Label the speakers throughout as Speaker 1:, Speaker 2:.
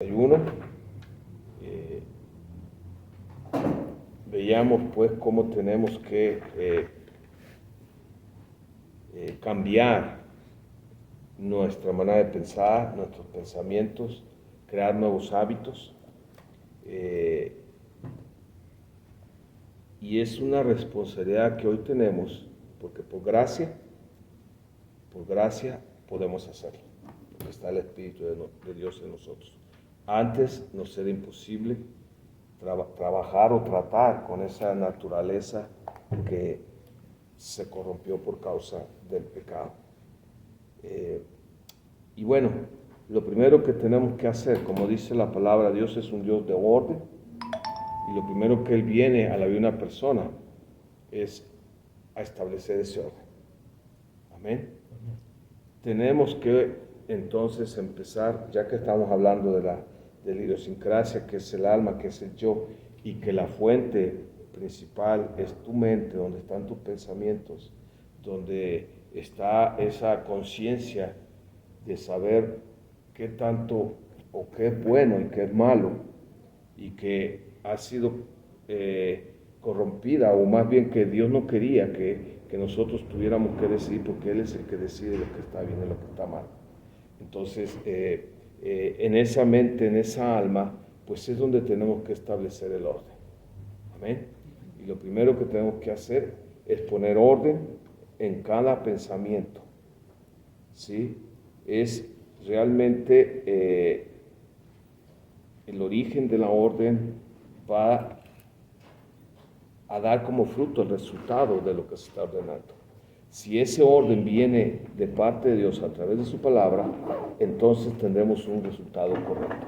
Speaker 1: 31, eh, veíamos pues cómo tenemos que cambiar nuestra manera de pensar, nuestros pensamientos, crear nuevos hábitos, y es una responsabilidad que hoy tenemos, porque por gracia podemos hacerlo, porque está el Espíritu de Dios en nosotros. Antes nos era imposible trabajar o tratar con esa naturaleza que se corrompió por causa del pecado. Y bueno, lo primero que tenemos que hacer, como dice la palabra, Dios es un Dios de orden, y lo primero que Él viene a la vida de una persona es a establecer ese orden. Amén. Tenemos que entonces empezar, ya que estamos hablando de la idiosincrasia, que es el alma, que es el yo, y que la fuente principal es tu mente, donde están tus pensamientos, donde está esa conciencia de saber qué tanto o qué es bueno y qué es malo, y que ha sido corrompida, o más bien que Dios no quería que nosotros tuviéramos que decidir, porque Él es el que decide lo que está bien y lo que está mal. Entonces, en esa mente, en esa alma, pues es donde tenemos que establecer el orden. Amén. Y lo primero que tenemos que hacer es poner orden en cada pensamiento. ¿Sí? Es realmente el origen de la orden va a dar como fruto el resultado de lo que se está ordenando. Si ese orden viene de parte de Dios a través de su palabra, entonces tendremos un resultado correcto.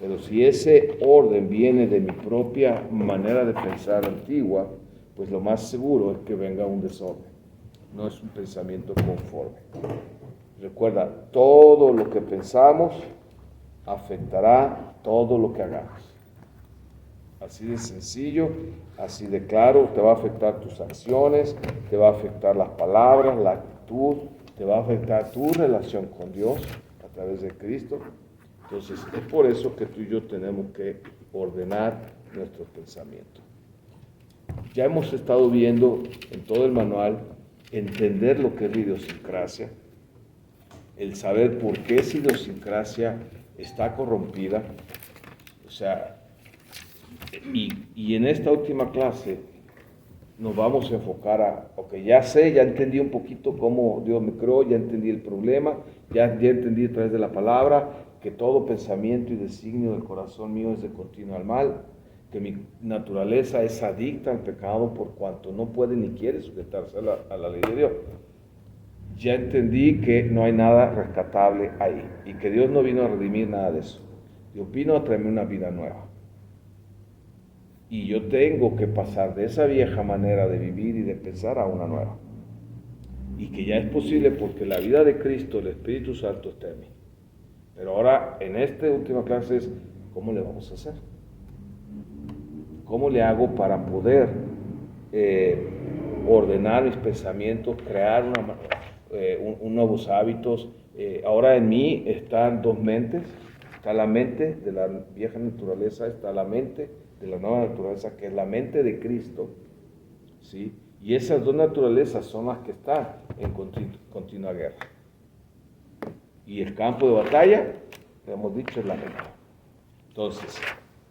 Speaker 1: Pero si ese orden viene de mi propia manera de pensar antigua, pues lo más seguro es que venga un desorden. No es un pensamiento conforme. Recuerda, todo lo que pensamos afectará todo lo que hagamos. Así de sencillo, así de claro, te va a afectar tus acciones, te va a afectar las palabras, la actitud, te va a afectar tu relación con Dios a través de Cristo. Entonces, es por eso que tú y yo tenemos que ordenar nuestros pensamientos. Ya hemos estado viendo en todo el manual entender lo que es la idiosincrasia, el saber por qué esa idiosincrasia está corrompida, o sea, y en esta última clase nos vamos a enfocar a, ok, ya entendí un poquito cómo Dios me creó, ya entendí el problema, ya entendí a través de la palabra que todo pensamiento y designio del corazón mío es de continuo al mal, que mi naturaleza es adicta al pecado por cuanto no puede ni quiere sujetarse a la ley de Dios. Ya entendí que no hay nada rescatable ahí y que Dios no vino a redimir nada de eso. Dios vino a traerme una vida nueva. Y yo tengo que pasar de esa vieja manera de vivir y de pensar a una nueva. Y que ya es posible porque la vida de Cristo, el Espíritu Santo, está en mí. Pero ahora, en esta última clase es, ¿cómo le vamos a hacer? ¿Cómo le hago para poder ordenar mis pensamientos, crear nuevos hábitos? Ahora en mí están dos mentes. Está la mente de la vieja naturaleza, está la mente de la nueva naturaleza, que es la mente de Cristo, ¿sí? Y esas dos naturalezas son las que están en continua guerra. Y el campo de batalla, hemos dicho, es la mente. Entonces,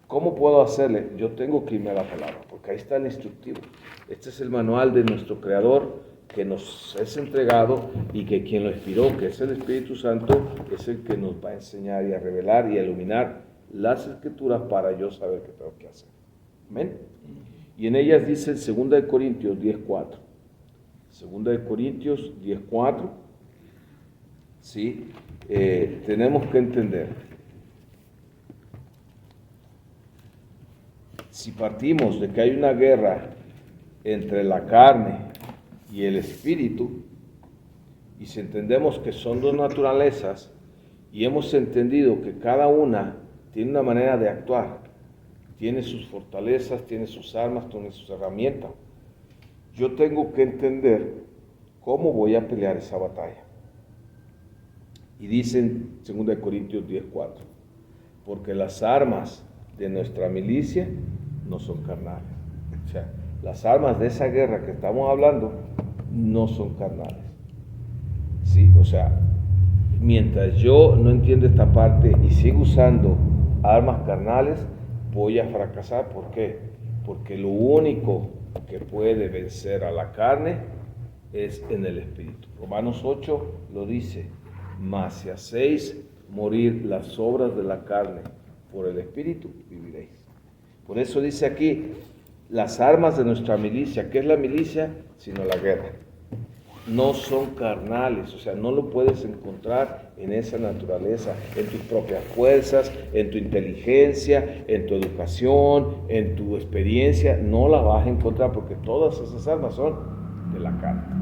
Speaker 1: ¿cómo puedo hacerle? Yo tengo que irme a la palabra, porque ahí está el instructivo. Este es el manual de nuestro Creador que nos es entregado, y que quien lo inspiró, que es el Espíritu Santo, es el que nos va a enseñar y a revelar y a iluminar las Escrituras para yo saber qué tengo que hacer. Amén. Y en ellas dice en 2 Corintios 10:4. 2 Corintios 10:4. ¿Sí? Tenemos que entender. Si partimos de que hay una guerra entre la carne y el espíritu, y si entendemos que son dos naturalezas, y hemos entendido que cada una tiene una manera de actuar, tiene sus fortalezas, tiene sus armas, tiene sus herramientas, yo tengo que entender cómo voy a pelear esa batalla. Y dice en 2 Corintios 10:4, porque las armas de nuestra milicia no son carnales. O sea, las armas de esa guerra que estamos hablando no son carnales. Sí, o sea, mientras yo no entienda esta parte y sigo usando armas carnales, voy a fracasar. ¿Por qué? Porque lo único que puede vencer a la carne es en el Espíritu. Romanos 8 lo dice: mas si hacéis morir las obras de la carne por el Espíritu, viviréis. Por eso dice aquí, las armas de nuestra milicia. ¿Qué es la milicia? Sino la guerra. No son carnales, o sea, no lo puedes encontrar en esa naturaleza, en tus propias fuerzas, en tu inteligencia, en tu educación, en tu experiencia. No la vas a encontrar, porque todas esas armas son de la carne.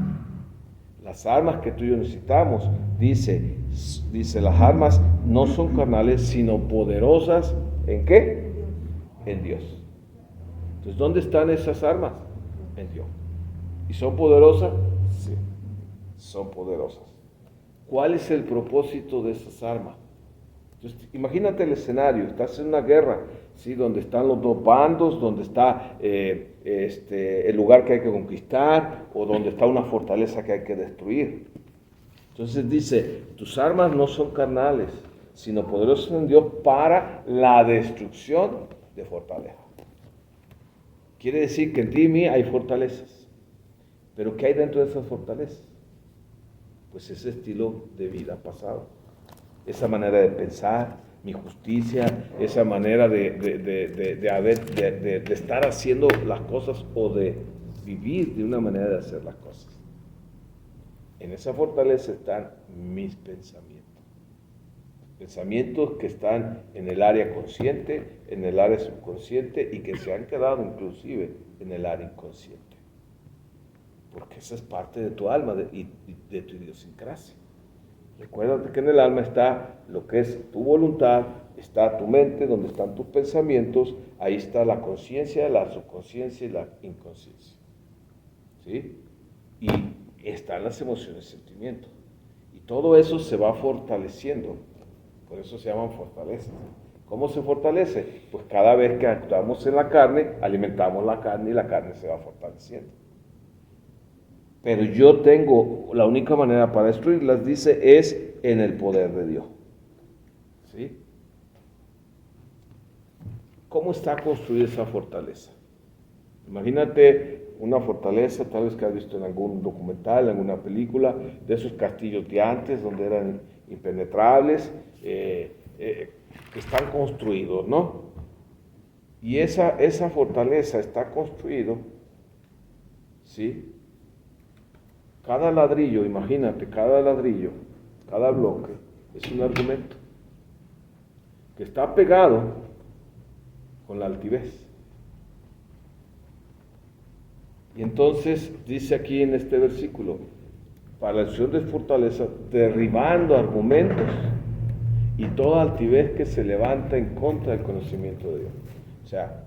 Speaker 1: Las armas que tú y yo necesitamos, dice, las armas no son carnales, sino poderosas, ¿en qué? En Dios. Entonces, ¿dónde están esas armas? En Dios. ¿Y son poderosas? Sí, son poderosas. ¿Cuál es el propósito de esas armas? Entonces, imagínate el escenario: estás en una guerra, ¿sí? Donde están los dos bandos, donde está el lugar que hay que conquistar, o donde está una fortaleza que hay que destruir. Entonces dice, tus armas no son carnales, sino poderosas en Dios para la destrucción de fortaleza. Quiere decir que en ti y en mí hay fortalezas. ¿Pero qué hay dentro de esas fortalezas? Pues ese estilo de vida pasado, esa manera de pensar, mi justicia, esa manera de estar haciendo las cosas, o de vivir de una manera de hacer las cosas. En esa fortaleza están mis pensamientos. Pensamientos que están en el área consciente, en el área subconsciente, y que se han quedado inclusive en el área inconsciente. Porque esa es parte de tu alma y de tu idiosincrasia. Recuérdate que en el alma está lo que es tu voluntad, está tu mente, donde están tus pensamientos, ahí está la conciencia, la subconsciencia y la inconsciencia. ¿Sí? Y están las emociones y sentimientos. Y todo eso se va fortaleciendo. Por eso se llaman fortalezas. ¿Cómo se fortalece? Pues cada vez que actuamos en la carne, alimentamos la carne y la carne se va fortaleciendo. Pero yo tengo, la única manera para destruirlas, dice, es en el poder de Dios. ¿Sí? ¿Cómo está construida esa fortaleza? Imagínate una fortaleza, tal vez que has visto en algún documental, en alguna película, de esos castillos de antes, donde eran impenetrables, que están construidos, ¿no? Y esa fortaleza está construido, ¿sí? Cada ladrillo, imagínate, cada ladrillo, cada bloque, es un argumento que está pegado con la altivez. Y entonces dice aquí en este versículo, para la acción de fortaleza, derribando argumentos y toda altivez que se levanta en contra del conocimiento de Dios. O sea,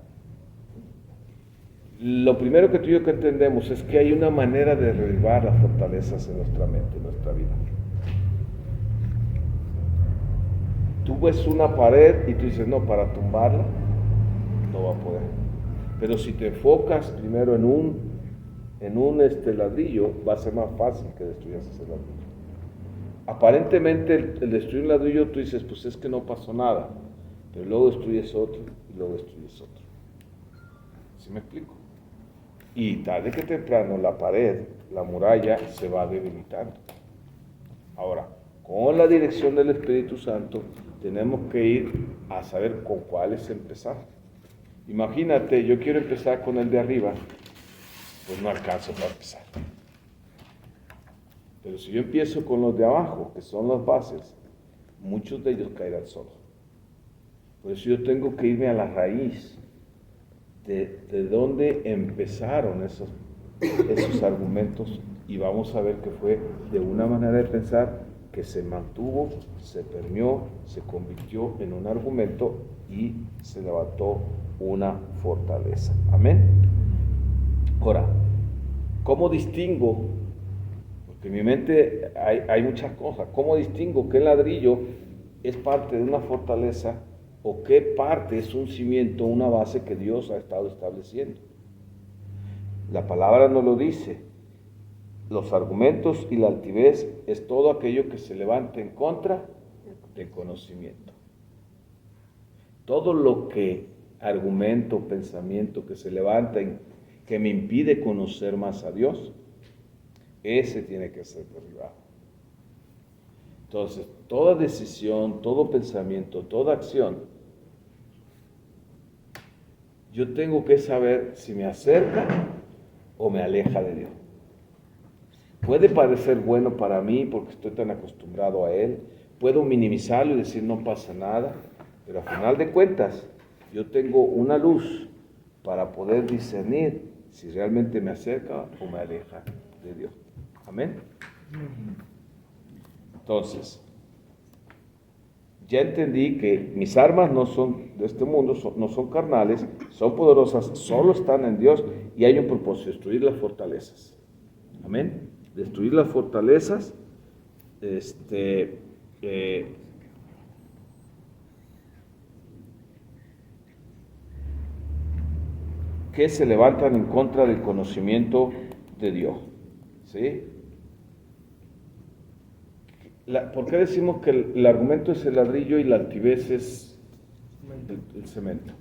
Speaker 1: lo primero que tú y yo que entendemos es que hay una manera de derribar las fortalezas en nuestra mente, en nuestra vida. Tú ves una pared y tú dices, no, para tumbarla no va a poder. Pero si te enfocas primero en un ladrillo, va a ser más fácil que destruyas ese ladrillo. Aparentemente el destruir un ladrillo, tú dices, pues es que no pasó nada. Pero luego destruyes otro y luego destruyes otro. ¿Sí me explico? Y tarde que temprano la pared, la muralla, se va debilitando. Ahora, con la dirección del Espíritu Santo, tenemos que ir a saber con cuáles empezar. Imagínate, yo quiero empezar con el de arriba, pues no alcanzo para empezar. Pero si yo empiezo con los de abajo, que son las bases, muchos de ellos caerán solos. Por eso yo tengo que irme a la raíz de dónde empezaron esos argumentos, y vamos a ver que fue de una manera de pensar que se mantuvo, se permeó, se convirtió en un argumento y se levantó una fortaleza. Amén. Ahora, ¿cómo distingo? Porque en mi mente hay muchas cosas. ¿Cómo distingo que el ladrillo es parte de una fortaleza o qué parte es un cimiento, una base que Dios ha estado estableciendo. La palabra nos lo dice. Los argumentos y la altivez es todo aquello que se levanta en contra del conocimiento. Todo lo que argumento, pensamiento que se levanta que me impide conocer más a Dios, ese tiene que ser derribado. Entonces, toda decisión, todo pensamiento, toda acción, yo tengo que saber si me acerca o me aleja de Dios. Puede parecer bueno para mí porque estoy tan acostumbrado a Él. Puedo minimizarlo y decir no pasa nada, pero al final de cuentas yo tengo una luz para poder discernir si realmente me acerca o me aleja de Dios. Amén. Entonces, ya entendí que mis armas no son de este mundo, no son carnales, son poderosas, solo están en Dios y hay un propósito: destruir las fortalezas. Amén. Destruir las fortalezas, que se levantan en contra del conocimiento de Dios. ¿Sí? ¿Por qué decimos que el argumento es el ladrillo y la altivez es el cemento?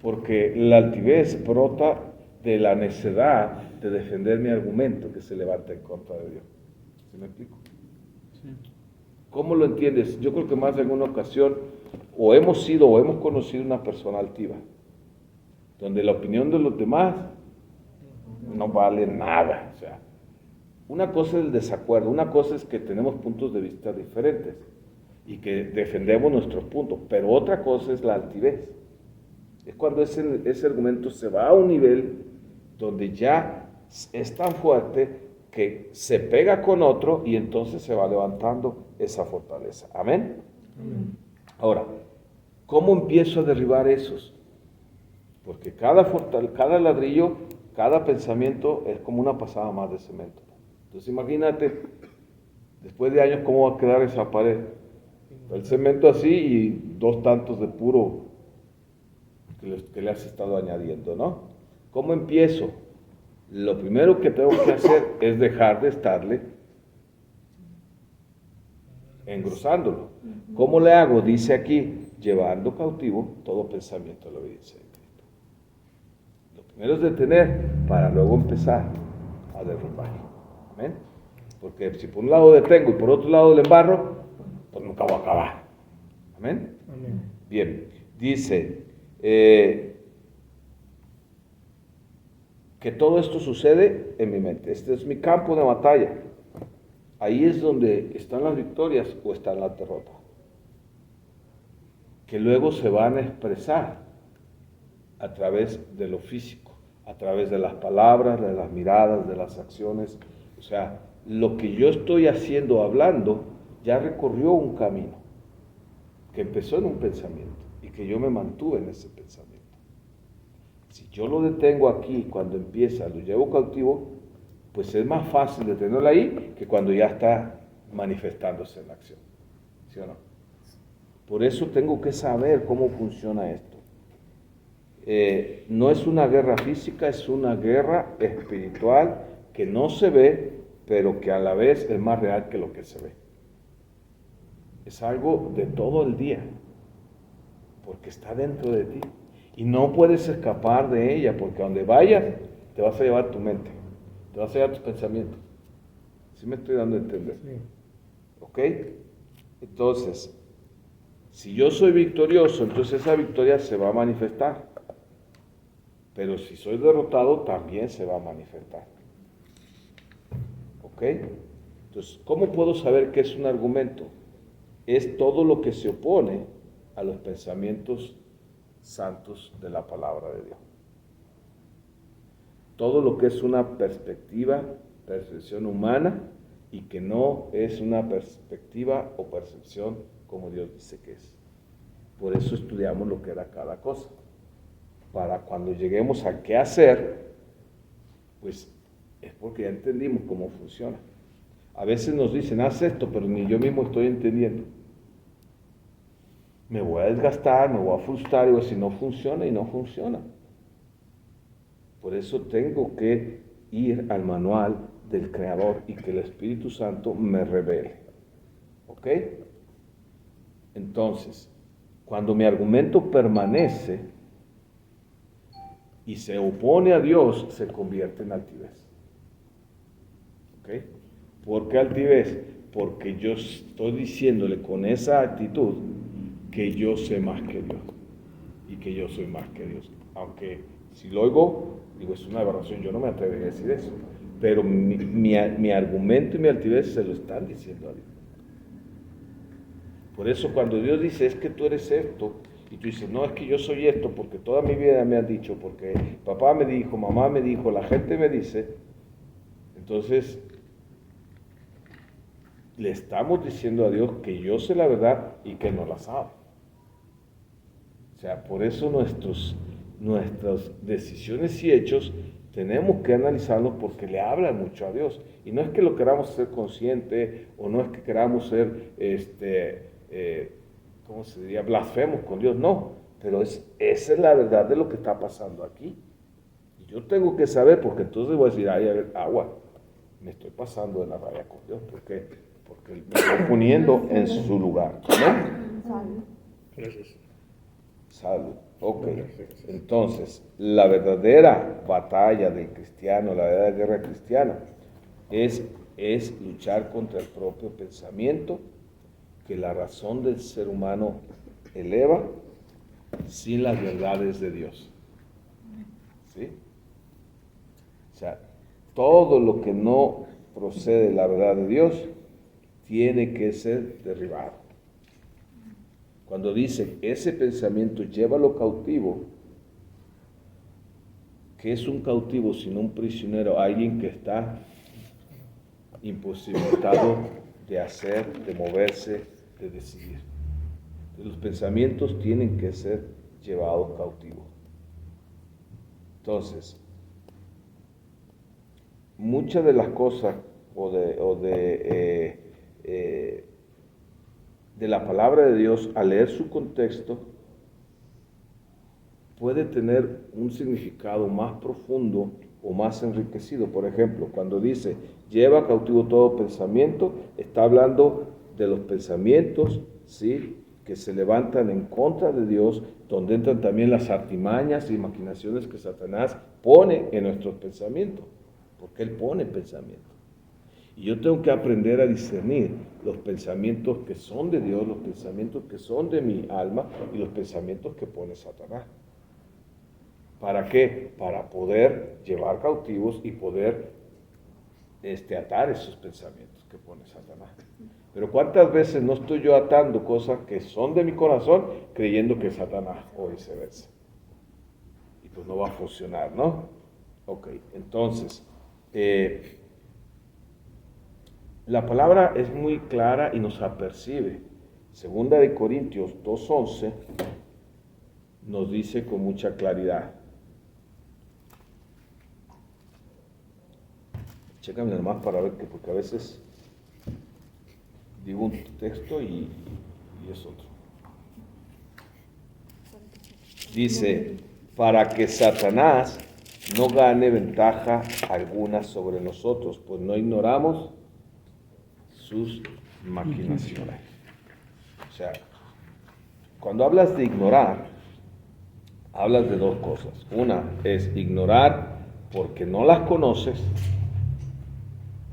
Speaker 1: Porque la altivez brota de la necedad de defender mi argumento que se levanta en contra de Dios. ¿Sí me explico? Sí. ¿Cómo lo entiendes? Yo creo que más de alguna ocasión o hemos sido o hemos conocido una persona altiva, donde la opinión de los demás no vale nada. O sea, una cosa es el desacuerdo, una cosa es que tenemos puntos de vista diferentes y que defendemos nuestros puntos, pero otra cosa es la altivez. Es cuando ese argumento se va a un nivel donde ya es tan fuerte que se pega con otro y entonces se va levantando esa fortaleza. ¿Amén? Amén. Ahora, ¿cómo empiezo a derribar esos? Porque cada ladrillo, cada pensamiento es como una pasada más de cemento. Entonces imagínate, después de años, cómo va a quedar esa pared. El cemento así y 2 tantos de puro que le has estado añadiendo, ¿no? ¿Cómo empiezo? Lo primero que tengo que hacer es dejar de estarle engrosándolo. ¿Cómo le hago? Dice aquí, llevando cautivo todo pensamiento a la obediencia de Cristo. Lo primero es detener para luego empezar a derrumbar. ¿Amén? Porque si por un lado detengo y por otro lado le embarro, pues nunca voy a acabar. ¿Amén? Amén. Bien, dice que todo esto sucede en mi mente. Este es mi campo de batalla. Ahí es donde están las victorias o están las derrotas, que luego se van a expresar a través de lo físico, a través de las palabras, de las miradas, de las acciones. O sea, lo que yo estoy haciendo, hablando, ya recorrió un camino que empezó en un pensamiento y que yo me mantuve en ese pensamiento. Si yo lo detengo aquí, cuando empieza, lo llevo cautivo, pues es más fácil detenerlo ahí que cuando ya está manifestándose en la acción. ¿Sí o no? Por eso tengo que saber cómo funciona esto. No es una guerra física, es una guerra espiritual que no se ve, pero que a la vez es más real que lo que se ve. Es algo de todo el día, porque está dentro de ti. Y no puedes escapar de ella, porque a donde vayas, te vas a llevar tu mente, te vas a llevar tus pensamientos. ¿Sí me estoy dando a entender? Sí. ¿Ok? Entonces, si yo soy victorioso, entonces esa victoria se va a manifestar. Pero si soy derrotado, también se va a manifestar. ¿Ok? Entonces, ¿cómo puedo saber qué es un argumento? Es todo lo que se opone a los pensamientos santos de la palabra de Dios. Todo lo que es una percepción humana y que no es una perspectiva o percepción como Dios dice que es. Por eso estudiamos lo que era cada cosa. Para cuando lleguemos a qué hacer, pues es porque ya entendimos cómo funciona. A veces nos dicen, haz esto, pero ni yo mismo estoy entendiendo. me voy a desgastar, me voy a frustrar, y si no funciona y no funciona. Por eso tengo que ir al manual del Creador y que el Espíritu Santo me revele. ¿Ok? Entonces, cuando mi argumento permanece y se opone a Dios, se convierte en altivez. ¿Ok? ¿Por qué altivez? Porque yo estoy diciéndole con esa actitud que yo sé más que Dios y que yo soy más que Dios. Aunque si lo oigo, digo, es una aberración, yo no me atrevería a decir eso. Pero mi argumento y mi altivez se lo están diciendo a Dios. Por eso cuando Dios dice, es que tú eres esto, y tú dices, no, es que yo soy esto, porque toda mi vida me han dicho, porque papá me dijo, mamá me dijo, la gente me dice, entonces le estamos diciendo a Dios que yo sé la verdad y que no la sabe. O sea, por eso nuestras decisiones y hechos tenemos que analizarlos porque le hablan mucho a Dios. Y no es que lo queramos ser consciente o no es que queramos ser, ¿cómo se diría?, blasfemos con Dios. No, pero esa es la verdad de lo que está pasando aquí. Y yo tengo que saber porque entonces voy a decir, ay, a ver, agua, me estoy pasando de la raya con Dios. ¿Por qué? Porque me estoy poniendo en su lugar. ¿No?
Speaker 2: Gracias.
Speaker 1: Salud. Ok. Entonces, la verdadera batalla del cristiano, la verdadera guerra cristiana, es luchar contra el propio pensamiento que la razón del ser humano eleva sin las verdades de Dios. ¿Sí? O sea, todo lo que no procede de la verdad de Dios tiene que ser derribado. Cuando dice, ese pensamiento llévalo cautivo, ¿qué es un cautivo sino un prisionero? Alguien que está imposibilitado de hacer, de moverse, de decidir. Los pensamientos tienen que ser llevados cautivos. Entonces, muchas de las cosas de la palabra de Dios, al leer su contexto, puede tener un significado más profundo o más enriquecido. Por ejemplo, cuando dice, lleva cautivo todo pensamiento, está hablando de los pensamientos, ¿sí?, que se levantan en contra de Dios, donde entran también las artimañas y maquinaciones que Satanás pone en nuestros pensamientos, porque Él pone pensamientos. Y yo tengo que aprender a discernir los pensamientos que son de Dios, los pensamientos que son de mi alma y los pensamientos que pone Satanás. ¿Para qué? Para poder llevar cautivos y poder atar esos pensamientos que pone Satanás. Pero ¿cuántas veces no estoy yo atando cosas que son de mi corazón creyendo que es Satanás o viceversa? Y pues no va a funcionar, ¿no? Ok, entonces, la palabra es muy clara y nos apercibe. Segunda de Corintios 2:11 nos dice con mucha claridad. Chécame nomás para ver, porque a veces digo un texto y es otro. Dice, para que Satanás no gane ventaja alguna sobre nosotros, pues no ignoramos sus maquinaciones. O sea, cuando hablas de ignorar, hablas de dos cosas. Una es ignorar porque no las conoces.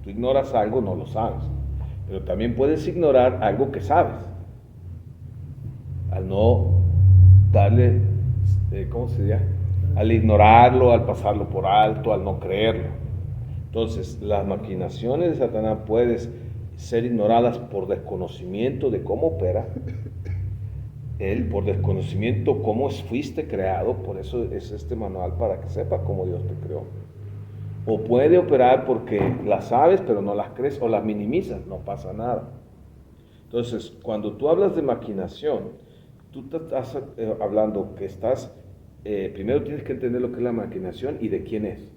Speaker 1: Tú ignoras algo, no lo sabes. Pero también puedes ignorar algo que sabes. Al no darle, ¿cómo se llama? Al ignorarlo, al pasarlo por alto, al no creerlo. Entonces, las maquinaciones de Satanás pueden ser ignoradas por desconocimiento de cómo opera. Él, por desconocimiento cómo fuiste creado, por eso es este manual para que sepa cómo Dios te creó. O puede operar porque las sabes pero no las crees o las minimizas, no pasa nada. Entonces, cuando tú hablas de maquinación, tú te estás hablando que primero tienes que entender lo que es la maquinación y de quién es.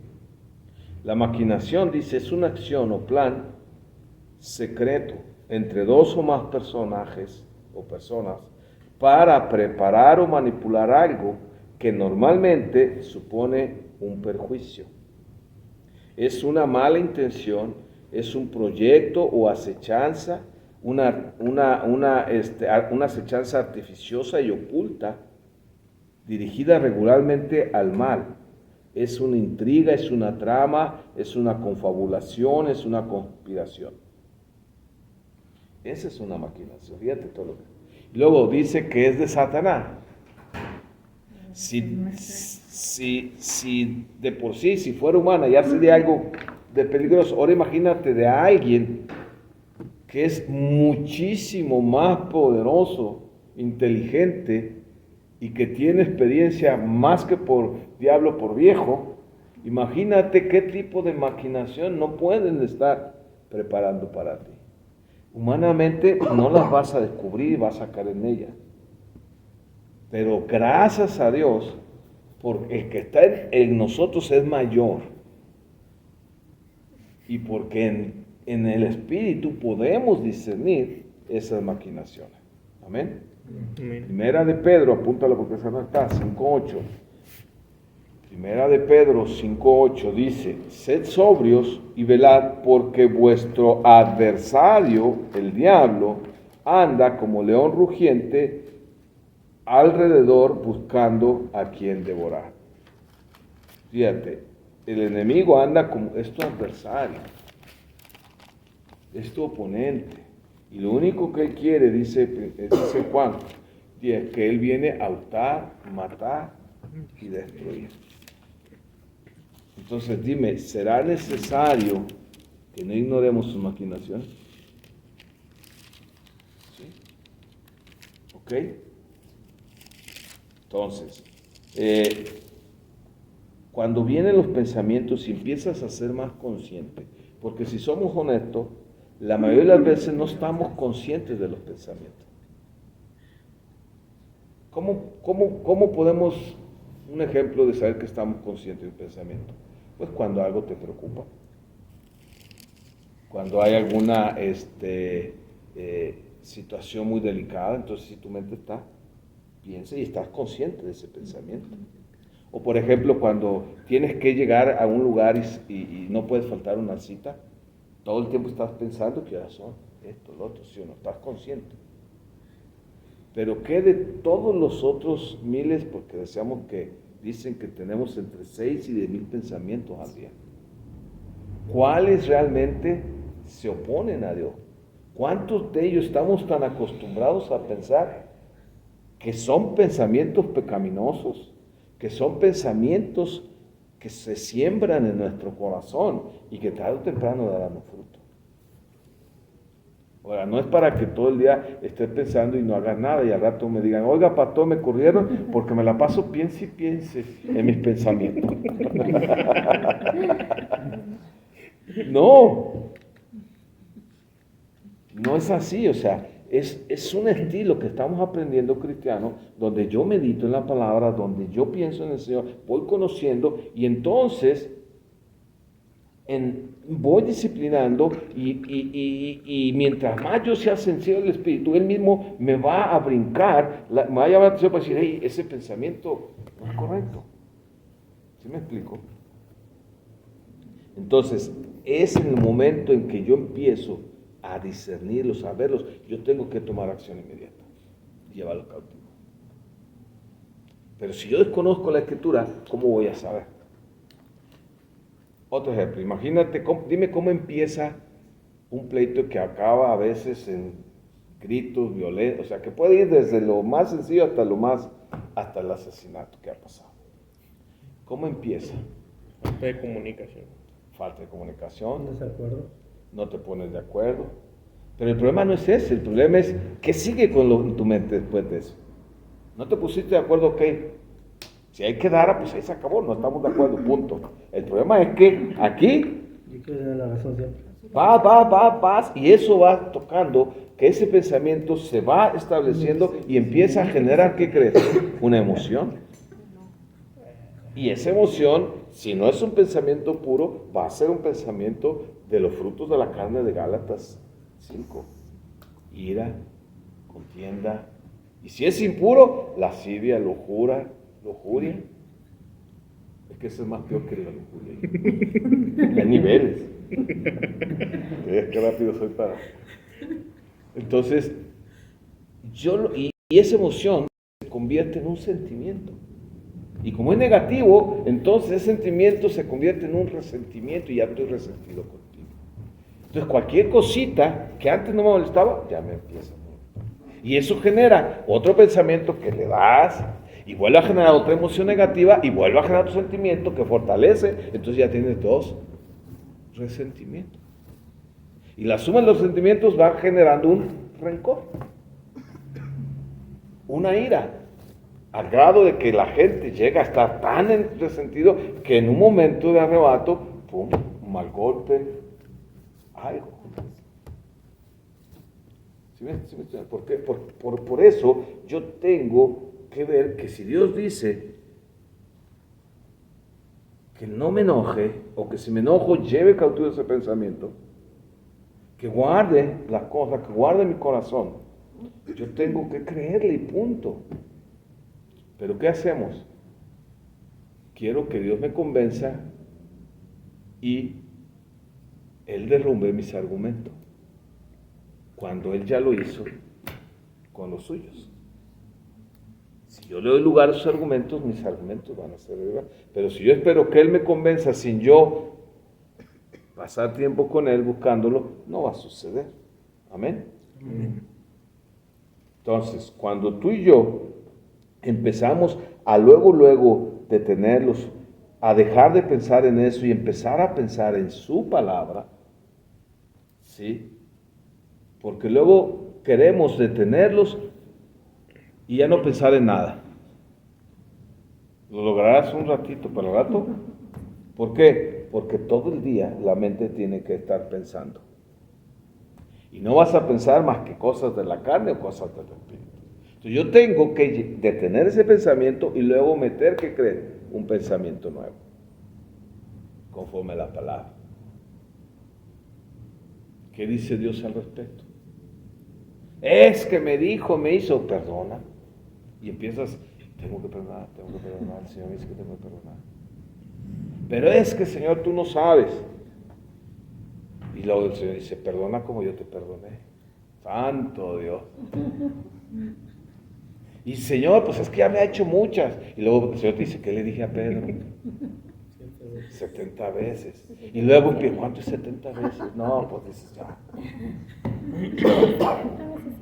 Speaker 1: La maquinación, dice, es una acción o plan secreto entre dos o más personajes o personas para preparar o manipular algo que normalmente supone un perjuicio. Es una mala intención, es un proyecto o acechanza, una acechanza artificiosa y oculta, dirigida regularmente al mal. Es una intriga, es una trama, es una confabulación, es una conspiración. Esa es una maquinación, fíjate todo lo que... Luego dice que es de Satanás. Si de por sí, si fuera humana, ya sería algo de peligroso. Ahora imagínate de alguien que es muchísimo más poderoso, inteligente y que tiene experiencia más que por diablo por viejo. Imagínate qué tipo de maquinación no pueden estar preparando para ti. Humanamente no las vas a descubrir y vas a caer en ellas. Pero gracias a Dios, porque el que está en nosotros es mayor. Y porque en el Espíritu podemos discernir esas maquinaciones. Amén. Amén. Primera de Pedro, apúntalo porque esa no está, 5:8. Primera de Pedro 5:8 dice: sed sobrios y velad, porque vuestro adversario, el diablo, anda como león rugiente alrededor buscando a quien devorar. Fíjate, el enemigo anda como, es tu adversario, es tu oponente, y lo único que él quiere, dice Juan, es que él viene a hurtar, matar y destruir. Entonces dime, ¿será necesario que no ignoremos sus maquinaciones? ¿Sí? ¿Ok? Entonces, cuando vienen los pensamientos y empiezas a ser más consciente, porque si somos honestos, la mayoría de las veces no estamos conscientes de los pensamientos. ¿Cómo podemos, un ejemplo de saber que estamos conscientes del pensamiento? Pues cuando algo te preocupa, cuando hay alguna situación muy delicada, entonces si tu mente piensa y estás consciente de ese pensamiento. O por ejemplo, cuando tienes que llegar a un lugar y no puedes faltar una cita, todo el tiempo estás pensando qué horas son, esto, lo otro, si o no, estás consciente. Pero ¿qué de todos los otros miles? Porque dicen que tenemos entre 6 y 10,000 pensamientos al día. ¿Cuáles realmente se oponen a Dios? ¿Cuántos de ellos estamos tan acostumbrados a pensar que son pensamientos pecaminosos, que son pensamientos que se siembran en nuestro corazón y que tarde o temprano darán fruto? Ahora, no es para que todo el día estés pensando y no hagas nada y al rato me digan, oiga, pastor, me corrieron porque me la paso piense y piense en mis pensamientos. No es así, o sea, es un estilo que estamos aprendiendo cristiano, donde yo medito en la palabra, donde yo pienso en el Señor, voy conociendo y entonces voy disciplinando y mientras más yo sea sensible al Espíritu, Él mismo me va a brincar, me va a llamar la atención para decir, hey, ese pensamiento no es correcto. ¿Sí me explico? Entonces, es en el momento en que yo empiezo a discernirlos, a verlos, yo tengo que tomar acción inmediata, llevarlos cautivo. Pero si yo desconozco la Escritura, ¿cómo voy a saber? Otro ejemplo, imagínate, dime cómo empieza un pleito que acaba a veces en gritos violentos, o sea, que puede ir desde lo más sencillo hasta el asesinato que ha pasado. ¿Cómo empieza?
Speaker 2: Falta de comunicación.
Speaker 1: Falta de comunicación.
Speaker 3: Desacuerdo.
Speaker 1: No te pones de acuerdo. Pero el problema no es ese, el problema es qué sigue en tu mente después de eso. No te pusiste de acuerdo, ok. Si hay que dar, pues ahí se acabó, no estamos de acuerdo, punto. El problema es que aquí
Speaker 3: Yo quiero tener la razón siempre.
Speaker 1: vas, y eso va tocando que ese pensamiento se va estableciendo y empieza a generar, ¿qué crees? Una emoción. Y esa emoción, si no es un pensamiento puro, va a ser un pensamiento de los frutos de la carne de Gálatas 5. Ira, contienda, Y si es impuro, lascivia, lujuria. Es que eso es más peor que la lujuria. Hay niveles. Qué rápido soy para... Entonces, y esa emoción se convierte en un sentimiento. Y como es negativo, entonces ese sentimiento se convierte en un resentimiento y ya estoy resentido contigo. Entonces cualquier cosita que antes no me molestaba, ya me empieza a molestar. Y eso genera otro pensamiento que le das y vuelve a generar otra emoción negativa y vuelve a generar otro sentimiento que fortalece. Entonces ya tienes dos resentimientos. Y la suma de los sentimientos va generando un rencor, una ira, al grado de que la gente llega a estar tan resentido que en un momento de arrebato, pum, un mal golpe, algo. ¿Sí me entienden? Por eso yo tengo que ver que si Dios dice que no me enoje, o que si me enojo lleve cautivo ese pensamiento, que guarde la cosa, que guarde mi corazón, yo tengo que creerle y punto. Pero ¿qué hacemos? Quiero que Dios me convenza y Él derrumbe mis argumentos, cuando Él ya lo hizo con los suyos. Si yo le doy lugar a sus argumentos, mis argumentos van a ser verdad. Pero si yo espero que Él me convenza sin yo pasar tiempo con Él buscándolo, no va a suceder. Amén. Entonces, cuando tú y yo empezamos a luego detenerlos, a dejar de pensar en eso y empezar a pensar en su palabra, ¿sí? Porque luego queremos detenerlos y ya no pensar en nada. Lo lograrás un ratito, pero al rato. ¿Por qué? Porque todo el día la mente tiene que estar pensando. Y no vas a pensar más que cosas de la carne o cosas del espíritu. Entonces yo tengo que detener ese pensamiento y luego meter, ¿qué crees? Un pensamiento nuevo, conforme a la palabra. ¿Qué dice Dios al respecto? Es que me dijo, me hizo, perdona. Y empiezas, tengo que perdonar, el Señor me dice que tengo que perdonar. Pero es que, Señor, tú no sabes. Y luego el Señor dice, perdona como yo te perdoné. Santo Dios. Y Señor, pues es que ya me ha hecho muchas. Y luego el Señor te dice, ¿qué le dije a Pedro? 70 veces. Y luego empieza, ¿cuánto es 70 veces? No, pues dices, ya.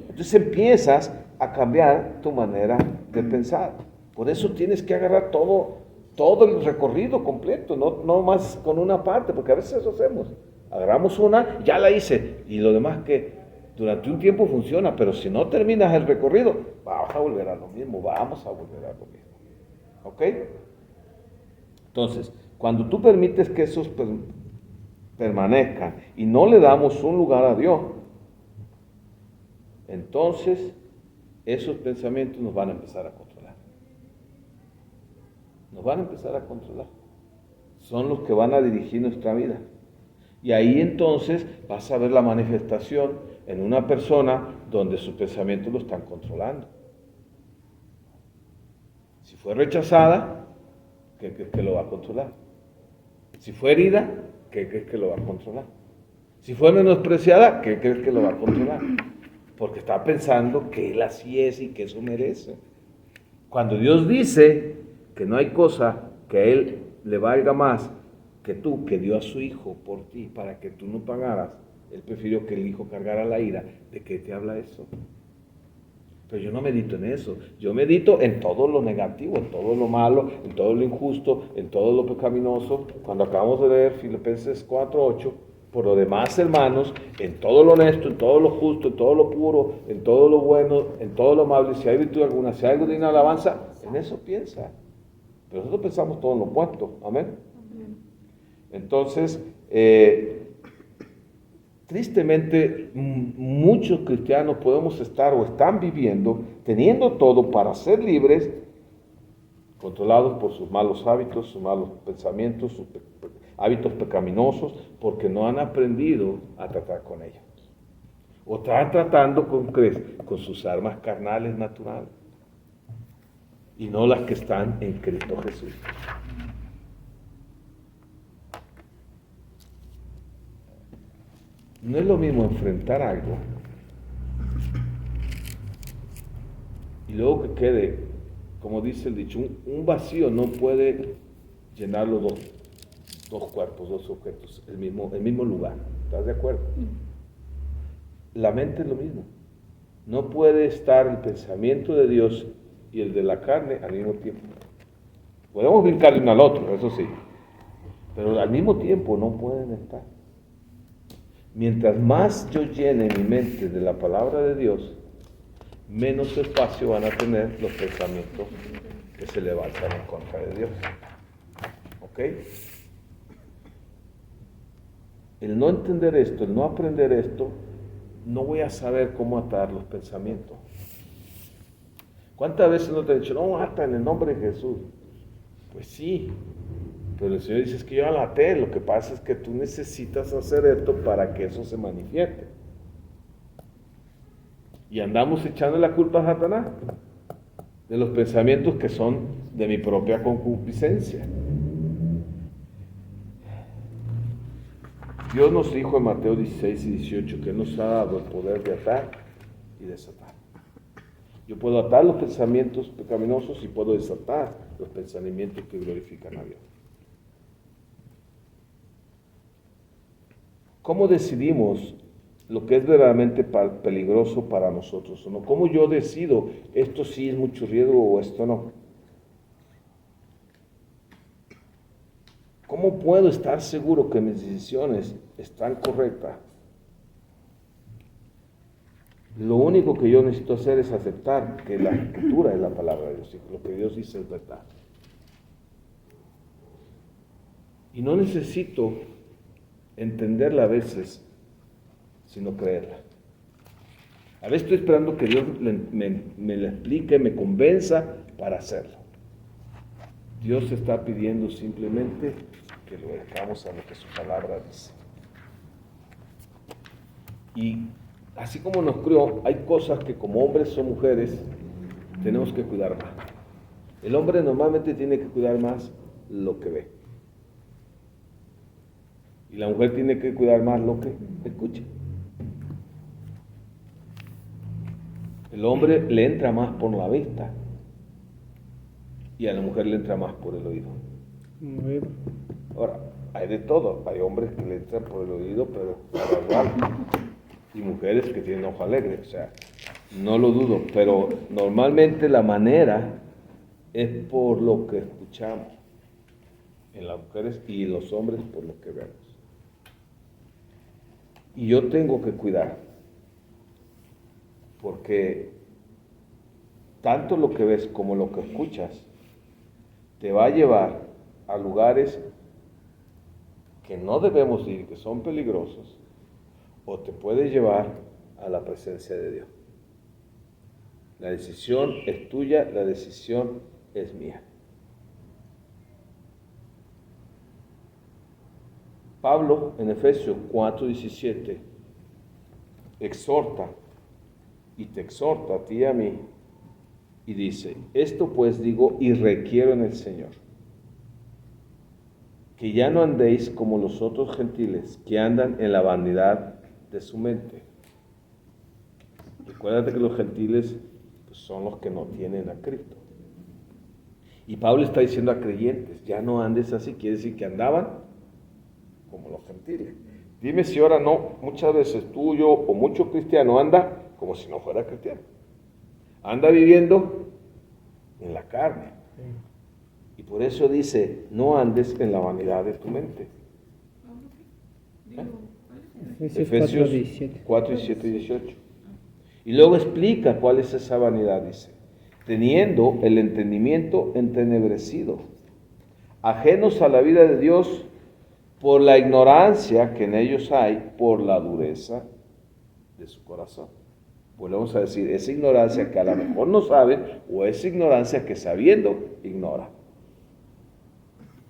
Speaker 1: Entonces empiezas a cambiar tu manera de pensar. Por eso tienes que agarrar todo el recorrido completo, no más con una parte, porque a veces eso hacemos. Agarramos una, ya la hice, y lo demás que durante un tiempo funciona, pero si no terminas el recorrido, vamos a volver a lo mismo. ¿Ok? Entonces, cuando tú permites que esos permanezcan y no le damos un lugar a Dios, entonces esos pensamientos nos van a empezar a controlar. Son los que van a dirigir nuestra vida. Y ahí entonces vas a ver la manifestación en una persona donde sus pensamientos lo están controlando. Si fue rechazada, ¿qué crees que lo va a controlar? Si fue herida, ¿qué crees que lo va a controlar? Si fue menospreciada, ¿qué crees que lo va a controlar? Porque está pensando que él así es y que eso merece. Cuando Dios dice que no hay cosa que a él le valga más que tú, que dio a su hijo por ti, para que tú no pagaras, él prefirió que el hijo cargara la ira. ¿De qué te habla eso? Pero yo no medito en eso, yo medito en todo lo negativo, en todo lo malo, en todo lo injusto, en todo lo pecaminoso. Cuando acabamos de leer Filipenses 4:8, por lo demás, hermanos, en todo lo honesto, en todo lo justo, en todo lo puro, en todo lo bueno, en todo lo amable, si hay virtud alguna, si hay algo digno de alabanza, en eso piensa. Pero nosotros pensamos todo en lo opuesto, amén. Entonces, tristemente, muchos cristianos podemos estar o están viviendo, teniendo todo para ser libres, controlados por sus malos hábitos, sus malos pensamientos, sus hábitos pecaminosos, porque no han aprendido a tratar con ellos. O está tratando con sus armas carnales naturales. Y no las que están en Cristo Jesús. No es lo mismo enfrentar algo y luego que quede, como dice el dicho, un vacío no puede llenarlo dos cuerpos, dos objetos, el mismo lugar. ¿Estás de acuerdo? La mente es lo mismo. No puede estar el pensamiento de Dios y el de la carne al mismo tiempo. Podemos brincar de uno al otro, eso sí, pero al mismo tiempo no pueden estar. Mientras más yo llene mi mente de la palabra de Dios, menos espacio van a tener los pensamientos que se levantan en contra de Dios. ¿Ok? El no entender esto, el no aprender esto, no voy a saber cómo atar los pensamientos. ¿Cuántas veces no te han dicho, no, ata en el nombre de Jesús? Pues sí, pero el Señor dice, es que yo la até, lo que pasa es que tú necesitas hacer esto para que eso se manifieste. Y andamos echando la culpa a Satanás de los pensamientos que son de mi propia concupiscencia. Dios nos dijo en Mateo 16 y 18 que Él nos ha dado el poder de atar y desatar. Yo puedo atar los pensamientos pecaminosos y puedo desatar los pensamientos que glorifican a Dios. ¿Cómo decidimos lo que es verdaderamente peligroso para nosotros o no? ¿Cómo yo decido esto sí es mucho riesgo o esto no? ¿Cómo puedo estar seguro que mis decisiones están correctas? Lo único que yo necesito hacer es aceptar que la Escritura es la palabra de Dios y que lo que Dios dice es verdad. Y no necesito entenderla a veces, sino creerla. A veces estoy esperando que Dios me la explique, me convenza para hacerlo. Dios está pidiendo simplemente que lo dejamos a lo que su palabra dice. Y así como nos crió, hay cosas que como hombres o mujeres tenemos que cuidar más. El hombre normalmente tiene que cuidar más lo que ve. Y la mujer tiene que cuidar más lo que escucha. El hombre le entra más por la vista y a la mujer le entra más por el oído. Ahora, hay de todo. Hay hombres que le entran por el oído, pero igual. Y mujeres que tienen ojo alegre. O sea, no lo dudo, pero normalmente la manera es por lo que escuchamos en las mujeres y los hombres por lo que vemos. Y yo tengo que cuidar, porque tanto lo que ves como lo que escuchas te va a llevar a lugares que no debemos ir, que son peligrosos, o te puede llevar a la presencia de Dios. La decisión es tuya, la decisión es mía. Pablo en Efesios 4:17 exhorta y te exhorta a ti y a mí y dice, esto pues digo y requiero en el Señor, que ya no andéis como los otros gentiles que andan en la vanidad de su mente. Recuérdate que los gentiles pues, son los que no tienen a Cristo. Y Pablo está diciendo a creyentes, ya no andes así, quiere decir que andaban como los gentiles. Dime si ahora no, muchas veces tú, yo o mucho cristiano anda como si no fuera cristiano. Anda viviendo en la carne. Y por eso dice, no andes en la vanidad de tu mente. Efesios 4:17 y 18. Y luego explica cuál es esa vanidad, dice, teniendo el entendimiento entenebrecido, ajenos a la vida de Dios por la ignorancia que en ellos hay, por la dureza de su corazón. Volvemos a decir, esa ignorancia que a lo mejor no sabe, o esa ignorancia que sabiendo ignora.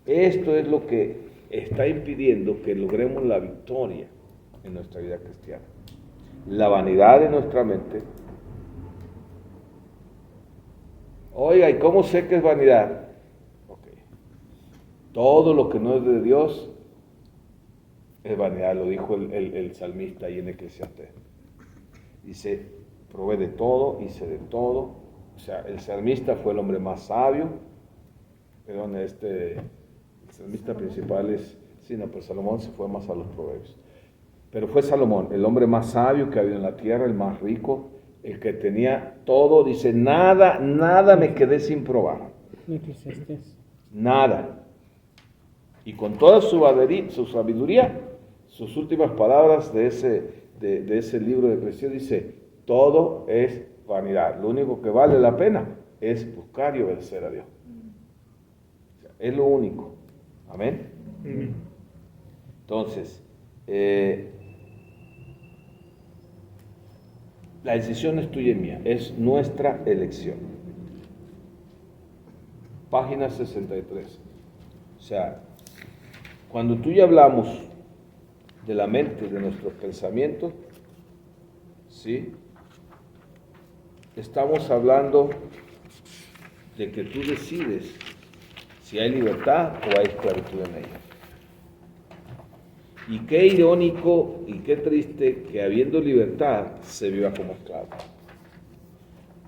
Speaker 1: Esto es lo que está impidiendo que logremos la victoria en nuestra vida cristiana. la vanidad de nuestra mente. Oiga, ¿y cómo sé que es vanidad? Okay. Todo lo que no es de Dios es vanidad, lo dijo el salmista ahí en Eclesiastés. Dice, probé de todo, hice de todo. O sea, el salmista fue el hombre más sabio. Perdón, el salmista principal es, sí, no, pero Salomón se fue más a los proverbios. Pero fue Salomón, el hombre más sabio que ha habido en la tierra, el más rico, el que tenía todo. Dice, nada me quedé sin probar. Nada. Y con toda su sabiduría, sus últimas palabras de ese libro de Eclesiastés dice, todo es vanidad. Lo único que vale la pena es buscar y obedecer a Dios. O sea, es lo único. Amén. Entonces, la decisión es tuya y mía, es nuestra elección. Página 63. O sea, cuando tú y yo hablamos de la mente, de nuestros pensamientos, ¿sí? Estamos hablando de que tú decides si hay libertad o hay esclavitud en ella. Y qué irónico y qué triste que habiendo libertad se viva como esclavo.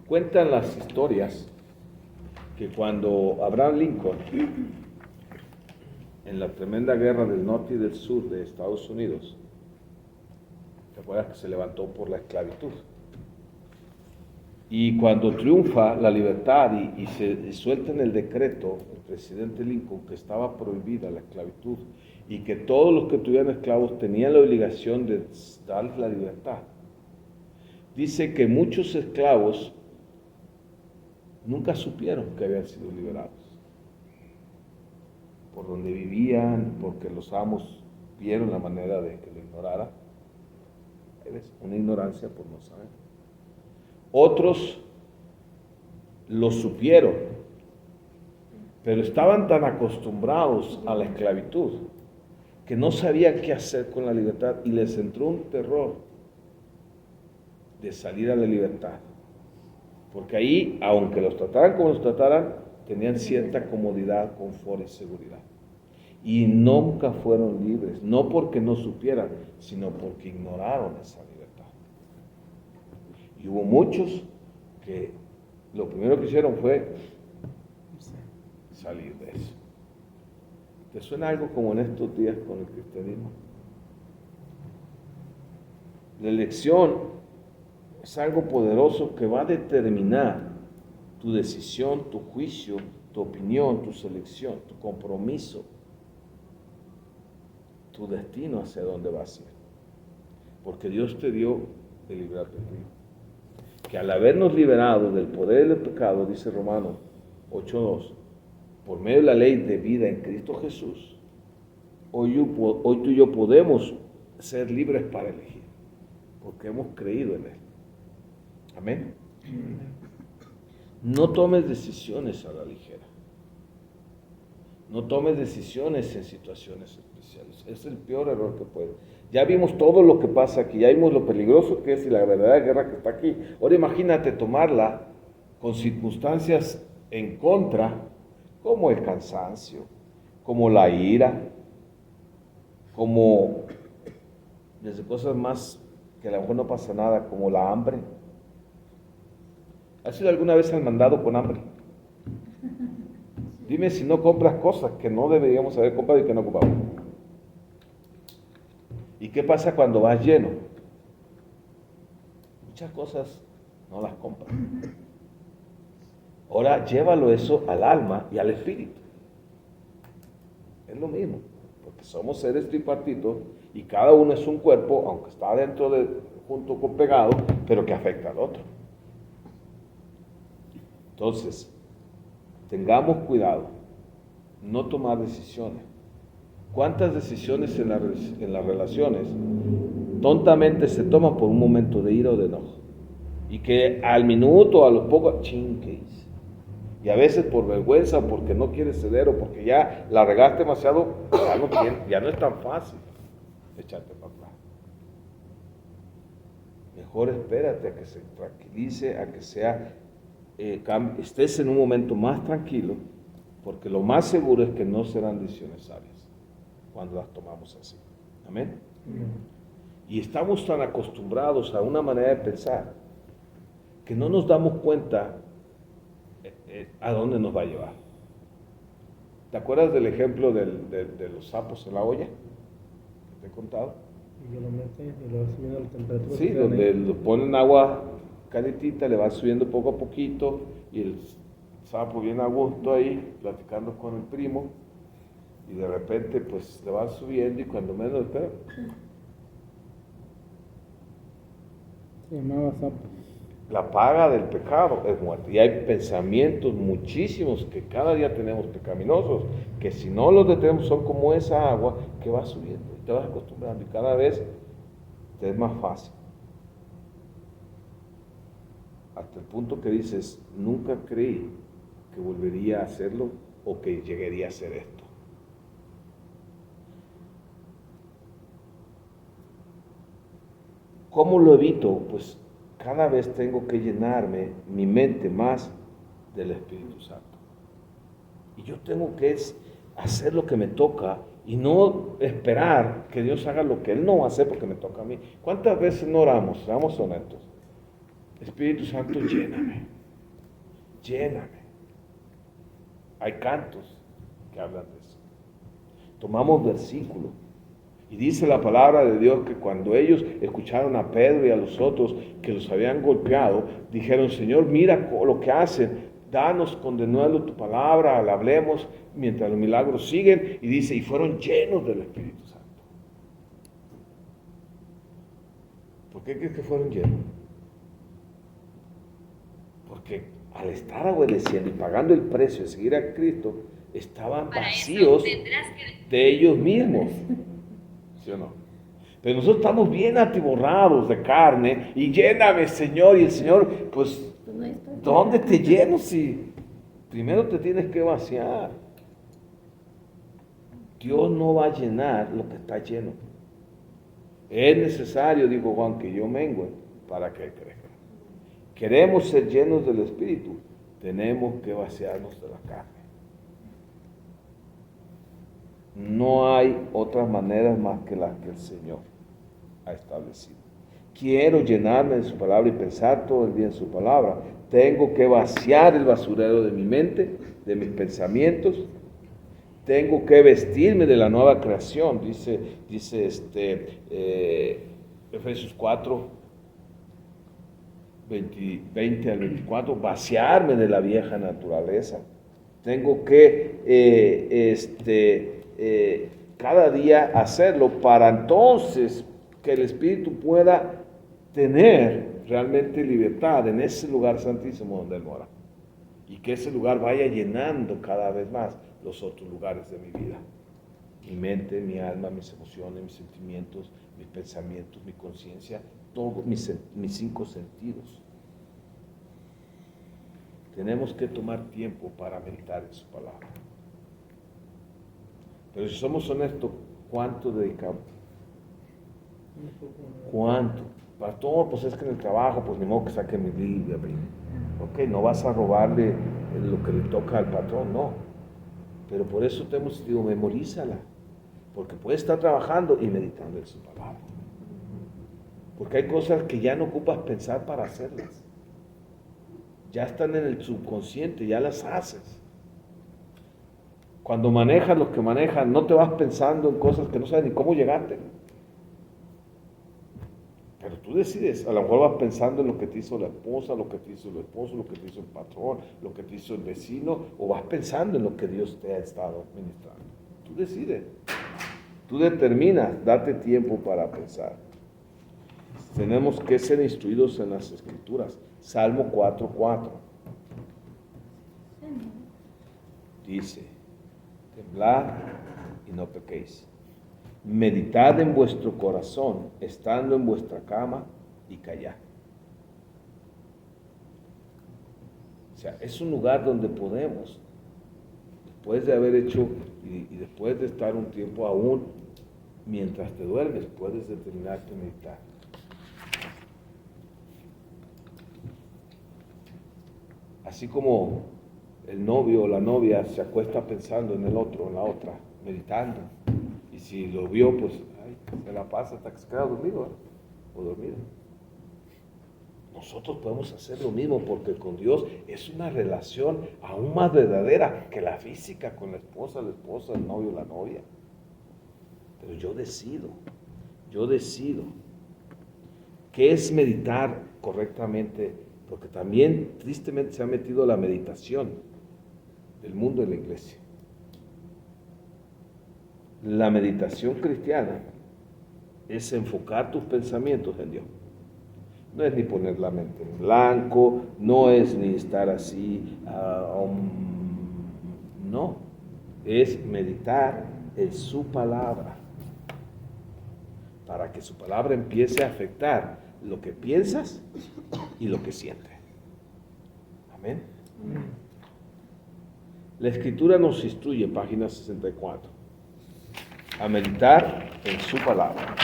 Speaker 1: Cuentan las historias que cuando Abraham Lincoln, en la tremenda guerra del norte y del sur de Estados Unidos, ¿te acuerdas que se levantó por la esclavitud? Y cuando triunfa la libertad y se suelta en el decreto, el presidente Lincoln, que estaba prohibida la esclavitud y que todos los que tuvieran esclavos tenían la obligación de darles la libertad, dice que muchos esclavos nunca supieron que habían sido liberados. Por donde vivían, porque los amos vieron la manera de que lo ignorara. ¿Ves? Una ignorancia por no saber. Otros lo supieron, pero estaban tan acostumbrados a la esclavitud que no sabían qué hacer con la libertad y les entró un terror de salir a la libertad. Porque ahí, aunque los trataran como los trataran, tenían cierta comodidad, confort y seguridad. Y nunca fueron libres, no porque no supieran, sino porque ignoraron esa libertad. Y hubo muchos que lo primero que hicieron fue salir de eso. ¿Te suena algo como en estos días con el cristianismo? La elección es algo poderoso que va a determinar tu decisión, tu juicio, tu opinión, tu selección, tu compromiso, tu destino hacia dónde vas a ir. Porque Dios te dio el libre albedrío. Que al habernos liberado del poder del pecado, dice Romanos 8:2, por medio de la ley de vida en Cristo Jesús, hoy tú y yo podemos ser libres para elegir, porque hemos creído en Él. Amén. No tomes decisiones a la ligera. No tomes decisiones en situaciones especiales. Es el peor error que puedes. Ya vimos todo lo que pasa aquí, ya vimos lo peligroso que es y la verdadera guerra que está aquí. Ahora imagínate tomarla con circunstancias en contra, como el cansancio, como la ira, como desde cosas más que a lo mejor no pasa nada, como la hambre. ¿Has ido alguna vez al mandado con hambre? Dime si no compras cosas que no deberíamos haber comprado y que no ocupamos. ¿Y qué pasa cuando vas lleno? Muchas cosas no las compras. Ahora llévalo eso al alma y al espíritu. Es lo mismo, porque somos seres tripartitos y cada uno es un cuerpo, aunque está junto con pegado, pero que afecta al otro. Entonces, tengamos cuidado, no tomar decisiones. ¿Cuántas decisiones en las relaciones tontamente se toman por un momento de ira o de enojo? Y que al minuto, a los pocos, chingues. Y a veces por vergüenza, porque no quieres ceder o porque ya la regaste demasiado, ya no es tan fácil echarte para atrás. Mejor espérate a que se tranquilice, a que estés en un momento más tranquilo, porque lo más seguro es que no serán decisiones sabias cuando las tomamos así. Amén. Y estamos tan acostumbrados a una manera de pensar que no nos damos cuenta a dónde nos va a llevar. ¿Te acuerdas del ejemplo de los sapos en la olla? ¿Te he contado?
Speaker 2: Y yo lo meten y lo vas subiendo a la temperatura.
Speaker 1: Sí, donde lo ponen agua calentita, le van subiendo poco a poquito y el sapo viene a gusto ahí, platicando con el primo, y de repente pues le van subiendo y cuando menos espera.
Speaker 2: Se llamaba sapo.
Speaker 1: La paga del pecado es muerte. Y hay pensamientos muchísimos que cada día tenemos pecaminosos, que si no los detenemos son como esa agua que va subiendo y te vas acostumbrando y cada vez te es más fácil. Hasta el punto que dices, nunca creí que volvería a hacerlo o que llegaría a hacer esto. ¿Cómo lo evito? Pues cada vez tengo que llenarme mi mente más del Espíritu Santo. Y yo tengo que hacer lo que me toca y no esperar que Dios haga lo que Él no va a hacer porque me toca a mí. ¿Cuántas veces no oramos? Seamos honestos. Espíritu Santo, lléname. Lléname. Hay cantos que hablan de eso. Tomamos versículos. Y dice la palabra de Dios que cuando ellos escucharon a Pedro y a los otros que los habían golpeado, dijeron, Señor, mira lo que hacen, danos con denuedo tu palabra, la hablemos mientras los milagros siguen. Y dice, y fueron llenos del Espíritu Santo. ¿Por qué crees que fueron llenos? Porque al estar obedeciendo y pagando el precio de seguir a Cristo, estaban vacíos de ellos mismos. ¿Sí o no? Pero nosotros estamos bien atiborrados de carne y lléname, Señor, y el Señor, pues, ¿dónde te lleno si primero te tienes que vaciar? Dios no va a llenar lo que está lleno. Es necesario, dijo Juan, que yo mengue para que Él crezca. Queremos ser llenos del Espíritu, tenemos que vaciarnos de la carne. No hay otras maneras más que las que el Señor ha establecido. Quiero llenarme de su palabra y pensar todo el día en su palabra. Tengo que vaciar el basurero de mi mente, de mis pensamientos. Tengo que vestirme de la nueva creación, dice Efesios 4, 20 al 24, vaciarme de la vieja naturaleza. Tengo que cada día hacerlo para entonces que el Espíritu pueda tener realmente libertad en ese lugar santísimo donde Él mora. Y que ese lugar vaya llenando cada vez más los otros lugares de mi vida. Mi mente, mi alma, mis emociones, mis sentimientos, mis pensamientos, mi conciencia, todos mis 5 sentidos. Tenemos que tomar tiempo para meditar en su palabra. Pero si somos honestos, ¿cuánto dedicamos? ¿Cuánto? Pastor, pues es que en el trabajo, pues ni modo que saque mi Biblia. Ok, no vas a robarle lo que le toca al patrón, no. Pero por eso te hemos dicho, memorízala. Porque puedes estar trabajando y meditando en su palabra. Porque hay cosas que ya no ocupas pensar para hacerlas. Ya están en el subconsciente, ya las haces. Cuando manejas lo que manejas, no te vas pensando en cosas que no sabes ni cómo llegaste. Pero tú decides, a lo mejor vas pensando en lo que te hizo la esposa, lo que te hizo el esposo, lo que te hizo el patrón, lo que te hizo el vecino, o vas pensando en lo que Dios te ha estado ministrando. Tú decides, tú determinas, date tiempo para pensar. Tenemos que ser instruidos en las Escrituras. Salmo 4:4 dice, temblad y no pequéis. Meditad en vuestro corazón, estando en vuestra cama, y callad. O sea, es un lugar donde podemos, después de haber hecho y después de estar un tiempo aún, mientras te duermes, puedes determinarte a meditar. Así como el novio o la novia se acuesta pensando en el otro, en la otra, meditando. Y si lo vio, pues se la pasa hasta que se queda dormido, o dormida. Nosotros podemos hacer lo mismo porque con Dios es una relación aún más verdadera que la física con la esposa, el novio, la novia. Pero yo decido qué es meditar correctamente, porque también tristemente se ha metido la meditación del mundo en la iglesia. La meditación cristiana es enfocar tus pensamientos en Dios. No es ni poner la mente en blanco, no es ni estar así, no, es meditar en su palabra, para que su palabra empiece a afectar lo que piensas y lo que sientes. Amén. La Escritura nos instruye, página 64, a meditar en su palabra.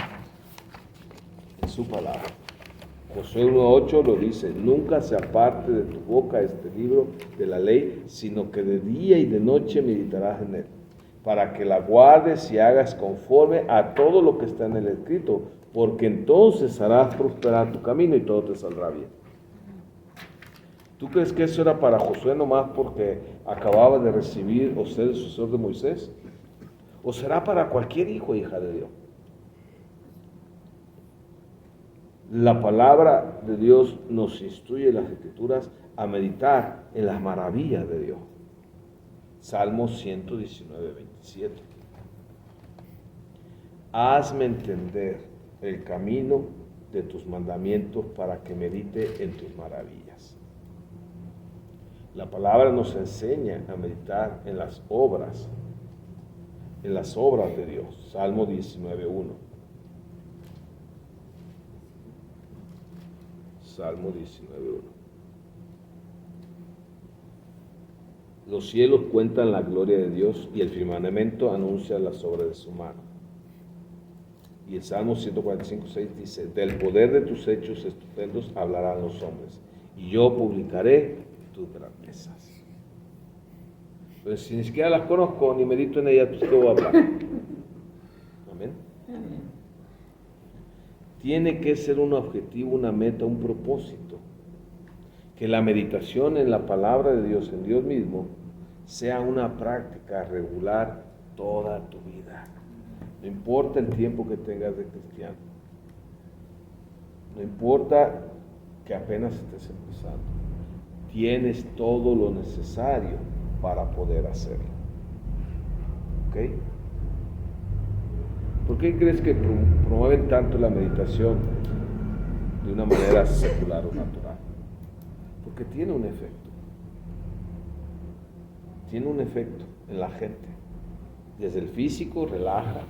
Speaker 1: En su palabra. Josué 1:8 lo dice: nunca se aparte de tu boca este libro de la ley, sino que de día y de noche meditarás en él, para que la guardes y hagas conforme a todo lo que está en el escrito, porque entonces harás prosperar tu camino y todo te saldrá bien. ¿Tú crees que eso era para Josué nomás porque acababa de recibir o ser el sucesor de Moisés? ¿O será para cualquier hijo o hija de Dios? La palabra de Dios nos instruye en las Escrituras a meditar en las maravillas de Dios. Salmo 119:27. Hazme entender el camino de tus mandamientos para que medite en tus maravillas. La palabra nos enseña a meditar en las obras de Dios. Salmo 19:1. Salmo 19:1. Los cielos cuentan la gloria de Dios y el firmamento anuncia las obras de su mano. Y el Salmo 145:6 dice: del poder de tus hechos estupendos hablarán los hombres, y yo publicaré tus grandezas. Pero si ni siquiera las conozco ni medito en ellas, pues ¿qué voy a hablar? Amén. Tiene que ser un objetivo, una meta, un propósito. Que la meditación en la palabra de Dios, en Dios mismo, sea una práctica regular toda tu vida. No importa el tiempo que tengas de cristiano. No importa que apenas estés empezando. Tienes todo lo necesario para poder hacerlo. ¿Ok? ¿Por qué crees que promueven tanto la meditación de una manera secular o natural? Porque tiene un efecto. Tiene un efecto en la gente. Desde el físico relaja,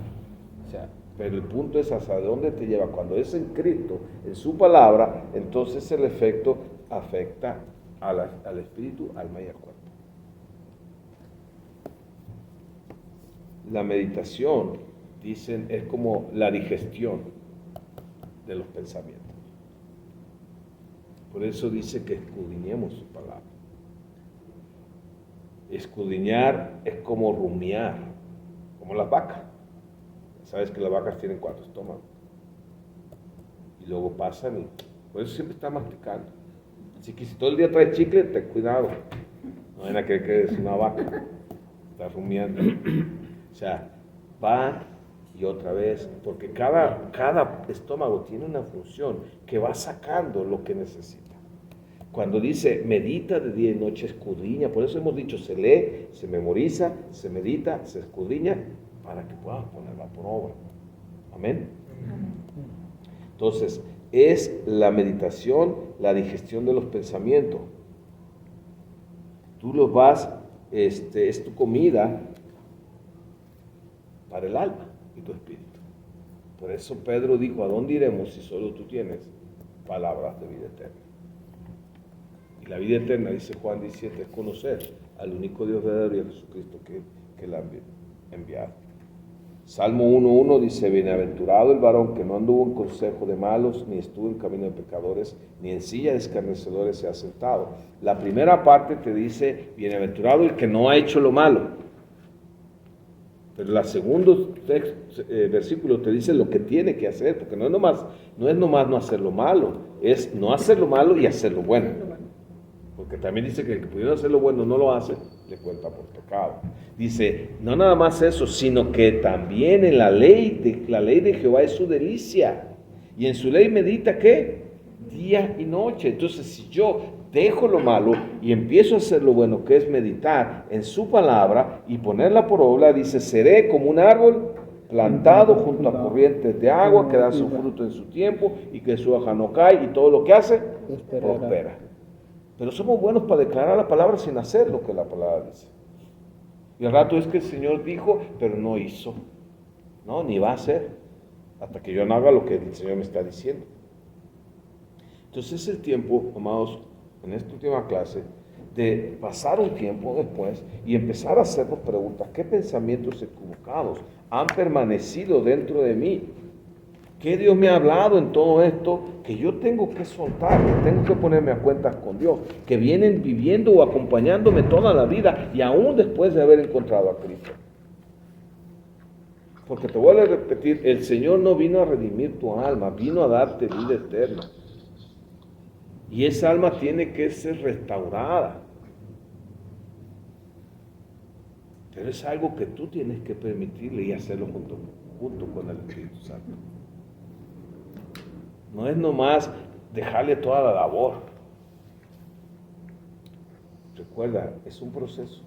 Speaker 1: pero el punto es hasta dónde te lleva. Cuando es en Cristo, en su palabra, entonces el efecto afecta al espíritu, alma y al cuerpo. La meditación, dicen, es como la digestión de los pensamientos. Por eso dice que escudriñemos su palabra. Escudriñar es como rumiar, como las vacas. Sabes que las vacas tienen 4 estómagos. Y luego pasan y por eso siempre está masticando. Así que si todo el día traes chicle, ten cuidado. No vayan a creer que eres una vaca. Está rumiando. O sea, va y otra vez, porque cada estómago tiene una función que va sacando lo que necesita. Cuando dice medita de día y noche, escudriña, por eso hemos dicho se lee, se memoriza, se medita, se escudriña, para que puedas ponerla por obra. Amén. Entonces, es la meditación, la digestión de los pensamientos. Tú los vas, es tu comida para el alma y tu espíritu. Por eso Pedro dijo: ¿a dónde iremos si solo tú tienes palabras de vida eterna? Y la vida eterna, dice Juan 17, es conocer al único Dios verdadero y a Jesucristo que él ha enviado. Salmo 1:1 dice, bienaventurado el varón que no anduvo en consejo de malos, ni estuvo en camino de pecadores, ni en silla de escarnecedores se ha sentado. La primera parte te dice, bienaventurado el que no ha hecho lo malo. Pero el segundo versículo te dice lo que tiene que hacer, porque no es nomás no hacer lo malo, es no hacer lo malo y hacer lo bueno. Porque también dice que el que pudiera hacer lo bueno no lo hace, le cuenta por pecado. Dice, no nada más eso, sino que también en la ley de Jehová es su delicia. Y en su ley medita, ¿qué? Día y noche. Entonces, si yo dejo lo malo y empiezo a hacer lo bueno, que es meditar en su palabra y ponerla por obra, dice, seré como un árbol plantado junto a corrientes de agua, que da su fruto en su tiempo y que su hoja no cae, y todo lo que hace, prospera. Pero somos buenos para declarar la palabra sin hacer lo que la palabra dice. Y al rato es que el Señor dijo, pero no hizo. No, ni va a hacer, hasta que yo no haga lo que el Señor me está diciendo. Entonces es el tiempo, amados, en esta última clase, de pasar un tiempo después y empezar a hacernos preguntas. ¿Qué pensamientos equivocados han permanecido dentro de mí? ¿Qué Dios me ha hablado en todo esto que yo tengo que soltar, que tengo que ponerme a cuentas con Dios, que vienen viviendo o acompañándome toda la vida y aún después de haber encontrado a Cristo? Porque te voy a repetir, el Señor no vino a redimir tu alma, vino a darte vida eterna. Y esa alma tiene que ser restaurada. Pero es algo que tú tienes que permitirle y hacerlo junto con el Espíritu Santo. No es nomás dejarle toda la labor. Recuerda, es un proceso.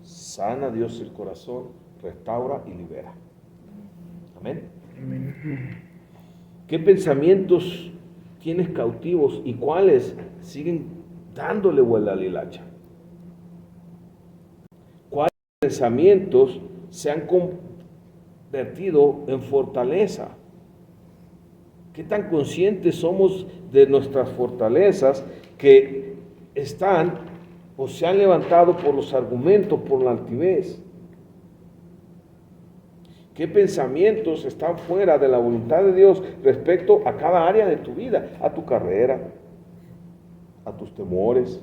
Speaker 1: Sana Dios el corazón, restaura y libera. Amén.
Speaker 2: Amén.
Speaker 1: ¿Qué pensamientos tienes cautivos y cuáles siguen dándole vuelta a la hilacha? ¿Cuáles pensamientos se han convertido en fortaleza? ¿Qué tan conscientes somos de nuestras fortalezas que están o se han levantado por los argumentos, por la altivez? ¿Qué pensamientos están fuera de la voluntad de Dios respecto a cada área de tu vida? A tu carrera, a tus temores,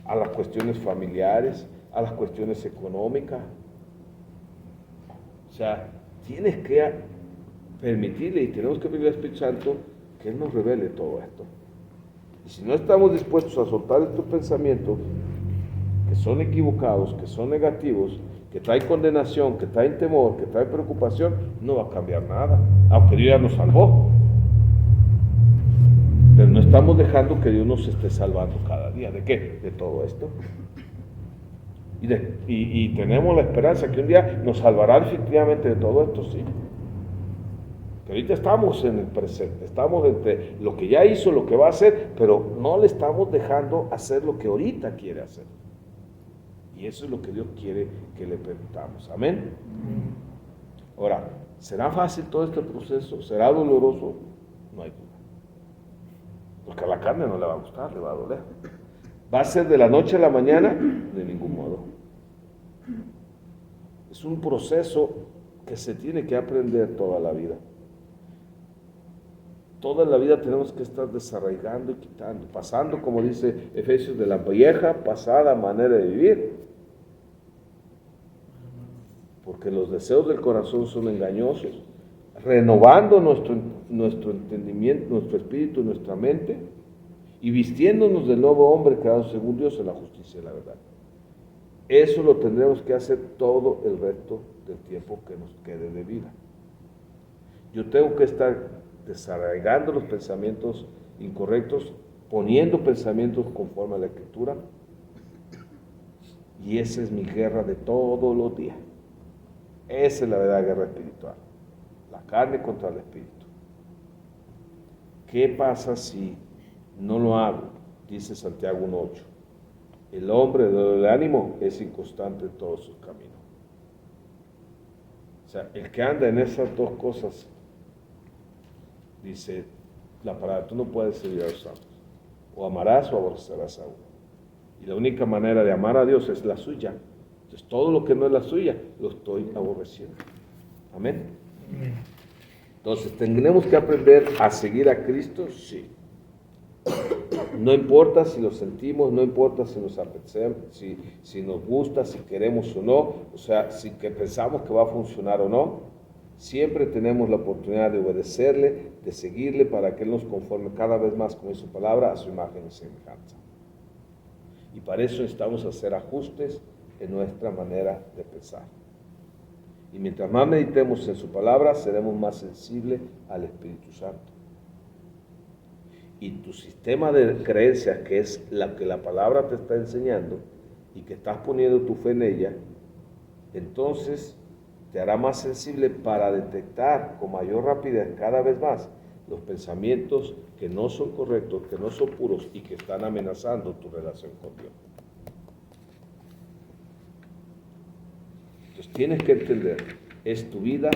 Speaker 1: a las cuestiones familiares, a las cuestiones económicas. O sea, tienes que permitirle y tenemos que pedirle al Espíritu Santo que Él nos revele todo esto. Y si no estamos dispuestos a soltar estos pensamientos que son equivocados, que son negativos, que traen condenación, que traen temor, que traen preocupación, no va a cambiar nada, aunque Dios ya nos salvó. Pero no estamos dejando que Dios nos esté salvando cada día. ¿De qué? De todo esto. Y tenemos la esperanza que un día nos salvará definitivamente de todo esto, sí. Que ahorita estamos en el presente, estamos entre lo que ya hizo, lo que va a hacer, pero no le estamos dejando hacer lo que ahorita quiere hacer. Y eso es lo que Dios quiere que le permitamos. Amén. Ahora, ¿será fácil todo este proceso? ¿Será doloroso? No hay duda. Porque a la carne no le va a gustar, le va a doler. ¿Va a ser de la noche a la mañana? De ningún modo. Es un proceso que se tiene que aprender toda la vida. Toda la vida tenemos que estar desarraigando y quitando, pasando, como dice Efesios, de la vieja, pasada manera de vivir. Porque los deseos del corazón son engañosos, renovando nuestro entendimiento, nuestro espíritu, nuestra mente, y vistiéndonos del nuevo hombre creado según Dios en la justicia y la verdad. Eso lo tendremos que hacer todo el resto del tiempo que nos quede de vida. Yo tengo que estar desarraigando los pensamientos incorrectos, poniendo pensamientos conforme a la Escritura, y esa es mi guerra de todos los días. Esa es la verdadera guerra espiritual, la carne contra el espíritu. ¿Qué pasa si no lo hago? Dice Santiago 1:8. El hombre del ánimo es inconstante en todos sus caminos. O sea, el que anda en esas dos cosas, dice la palabra, tú no puedes servir a los santos. O amarás o aborrecerás a uno. Y la única manera de amar a Dios es la suya. Entonces todo lo que no es la suya, lo estoy aborreciendo. Amén. Entonces, ¿tendremos que aprender a seguir a Cristo? Sí. No importa si lo sentimos, no importa si nos apetece, si nos gusta, si queremos o no, o sea, si que pensamos que va a funcionar o no, siempre tenemos la oportunidad de obedecerle, de seguirle para que Él nos conforme cada vez más con su palabra a su imagen y semejanza. Y para eso necesitamos hacer ajustes en nuestra manera de pensar. Y mientras más meditemos en su palabra, seremos más sensibles al Espíritu Santo. Y tu sistema de creencias, que es la que la palabra te está enseñando y que estás poniendo tu fe en ella, entonces te hará más sensible para detectar con mayor rapidez cada vez más los pensamientos que no son correctos, que no son puros y que están amenazando tu relación con Dios. Entonces tienes que entender, es tu vida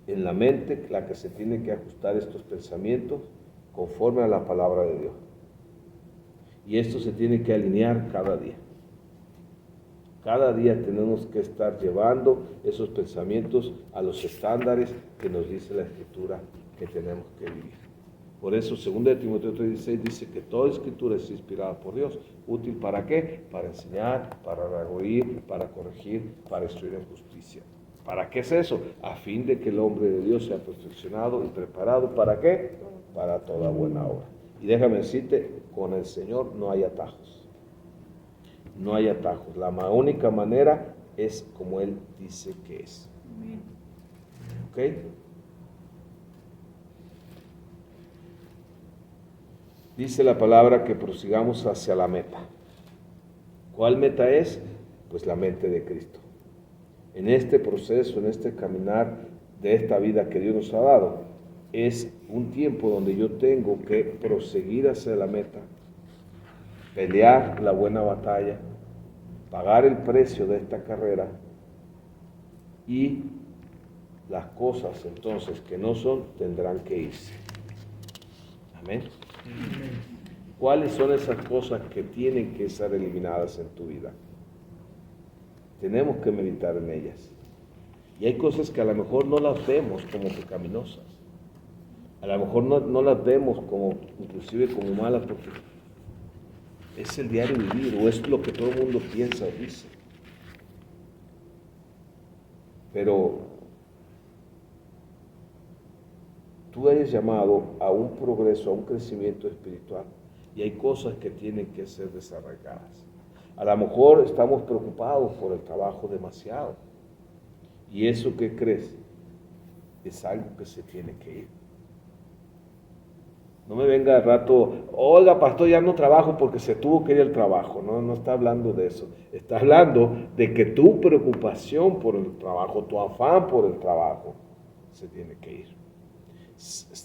Speaker 1: en la mente la que se tiene que ajustar estos pensamientos conforme a la palabra de Dios. Y esto se tiene que alinear cada día. Cada día tenemos que estar llevando esos pensamientos a los estándares que nos dice la Escritura que tenemos que vivir. Por eso, 2 Timoteo 3:16 dice que toda Escritura es inspirada por Dios. ¿Útil para qué? Para enseñar, para redarguir, para corregir, para instruir en justicia. ¿Para qué es eso? A fin de que el hombre de Dios sea perfeccionado y preparado. ¿Para qué? Para toda buena obra. Y déjame decirte, con el Señor no hay atajos. No hay atajos. La única manera es como Él dice que es. ¿Ok? Dice la palabra que prosigamos hacia la meta. ¿Cuál meta es? Pues la mente de Cristo. En este proceso, en este caminar de esta vida que Dios nos ha dado, es un tiempo donde yo tengo que proseguir hacia la meta, pelear la buena batalla, pagar el precio de esta carrera y las cosas entonces que no son tendrán que irse. Amén. ¿Cuáles son esas cosas que tienen que ser eliminadas en tu vida? Tenemos que meditar en ellas. Y hay cosas que a lo mejor no las vemos como pecaminosas. A lo mejor no las vemos como, inclusive como malas, porque es el diario vivir, o es lo que todo el mundo piensa o dice. Pero tú eres llamado a un progreso, a un crecimiento espiritual, y hay cosas que tienen que ser desarraigadas. A lo mejor estamos preocupados por el trabajo demasiado, y eso que crees es algo que se tiene que ir. No me venga al rato, oiga, pastor, ya no trabajo porque se tuvo que ir al trabajo. No está hablando de eso. Está hablando de que tu preocupación por el trabajo, tu afán por el trabajo, se tiene que ir.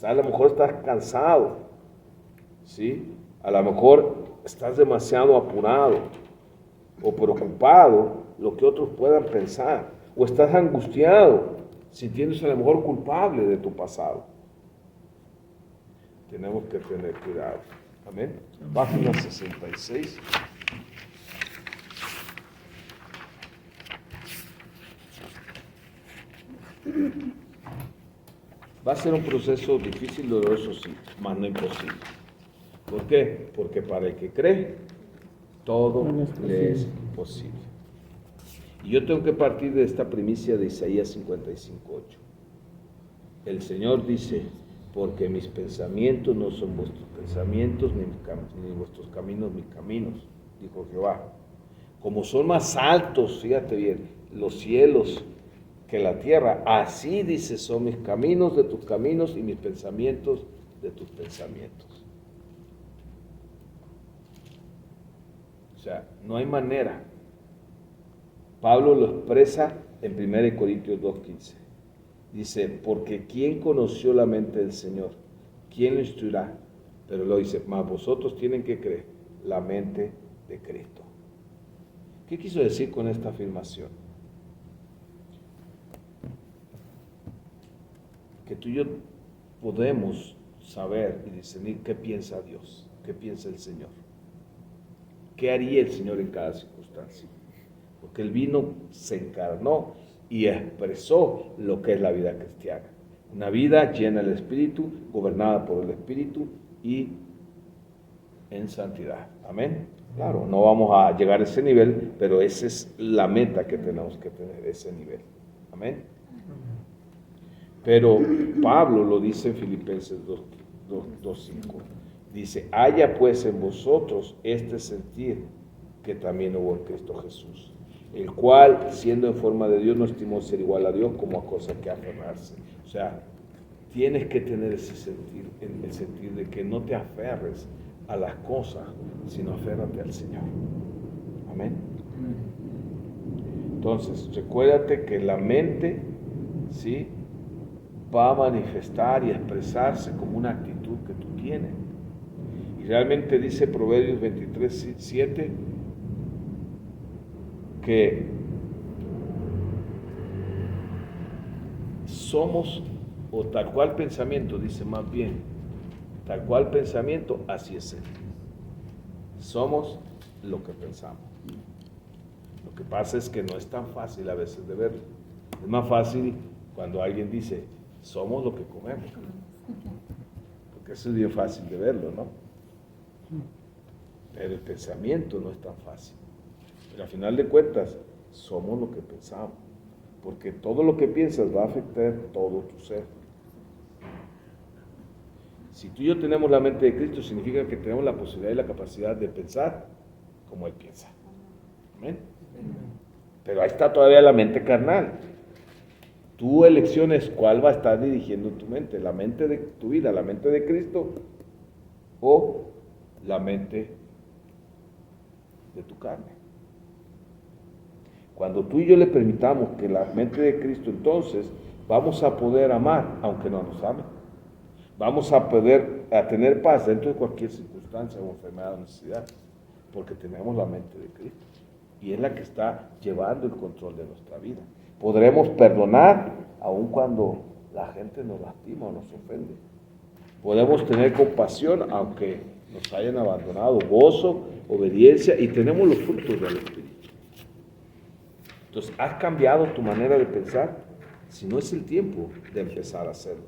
Speaker 1: A lo mejor estás cansado, ¿sí? A lo mejor estás demasiado apurado o preocupado, lo que otros puedan pensar, o estás angustiado, sintiéndose a lo mejor culpable de tu pasado. Tenemos que tener cuidado. Amén. Página 66. Va a ser un proceso difícil, doloroso, sí, mas no imposible. ¿Por qué? Porque para el que cree, todo le es posible. Y yo tengo que partir de esta primicia de Isaías 55:8. El Señor dice, porque mis pensamientos no son vuestros pensamientos, ni vuestros caminos mis caminos, dijo Jehová. Como son más altos, fíjate bien, los cielos que la tierra, así dice, son mis caminos de tus caminos y mis pensamientos de tus pensamientos. O sea, no hay manera. Pablo lo expresa en 1 Corintios 2:15. Dice, porque ¿quién conoció la mente del Señor? ¿Quién lo instruirá? Pero lo dice, mas vosotros tienen que creer la mente de Cristo. ¿Qué quiso decir con esta afirmación? Que tú y yo podemos saber y discernir qué piensa Dios, qué piensa el Señor. ¿Qué haría el Señor en cada circunstancia? Porque Él vino, se encarnó y expresó lo que es la vida cristiana. Una vida llena del Espíritu, gobernada por el Espíritu y en santidad. Amén. Claro, no vamos a llegar a ese nivel, pero esa es la meta que tenemos que tener, ese nivel. Amén. Pero Pablo lo dice en Filipenses 2:5. Dice, haya pues en vosotros este sentir que también hubo en Cristo Jesús, el cual, siendo en forma de Dios, no estimó ser igual a Dios como a cosa que aferrarse. O sea, tienes que tener ese sentir, en el sentir de que no te aferres a las cosas, sino aférrate al Señor. Amén. Entonces, recuérdate que la mente, ¿sí?, va a manifestar y expresarse como una actitud que tú tienes. Y realmente dice Proverbios 23:7 que somos, o tal cual pensamiento, dice más bien, tal cual pensamiento, así es él. Somos lo que pensamos. Lo que pasa es que no es tan fácil a veces de verlo. Es más fácil cuando alguien dice, somos lo que comemos. Porque eso es bien fácil de verlo, ¿no? Pero el pensamiento no es tan fácil. Pero al final de cuentas, somos lo que pensamos. Porque todo lo que piensas va a afectar todo tu ser. Si tú y yo tenemos la mente de Cristo, significa que tenemos la posibilidad y la capacidad de pensar como Él piensa. ¿Amén? Pero ahí está todavía la mente carnal. Tu elección es cuál va a estar dirigiendo tu mente, la mente de tu vida, la mente de Cristo o la mente de tu carne. Cuando tú y yo le permitamos que la mente de Cristo, entonces vamos a poder amar aunque no nos amen. Vamos a poder tener paz dentro de cualquier circunstancia o enfermedad o necesidad, porque tenemos la mente de Cristo y es la que está llevando el control de nuestra vida. Podremos perdonar aun cuando la gente nos lastima o nos ofende. Podemos tener compasión aunque nos hayan abandonado, gozo, obediencia, y tenemos los frutos del Espíritu. Entonces, ¿has cambiado tu manera de pensar? Si no, es el tiempo de empezar a hacerlo.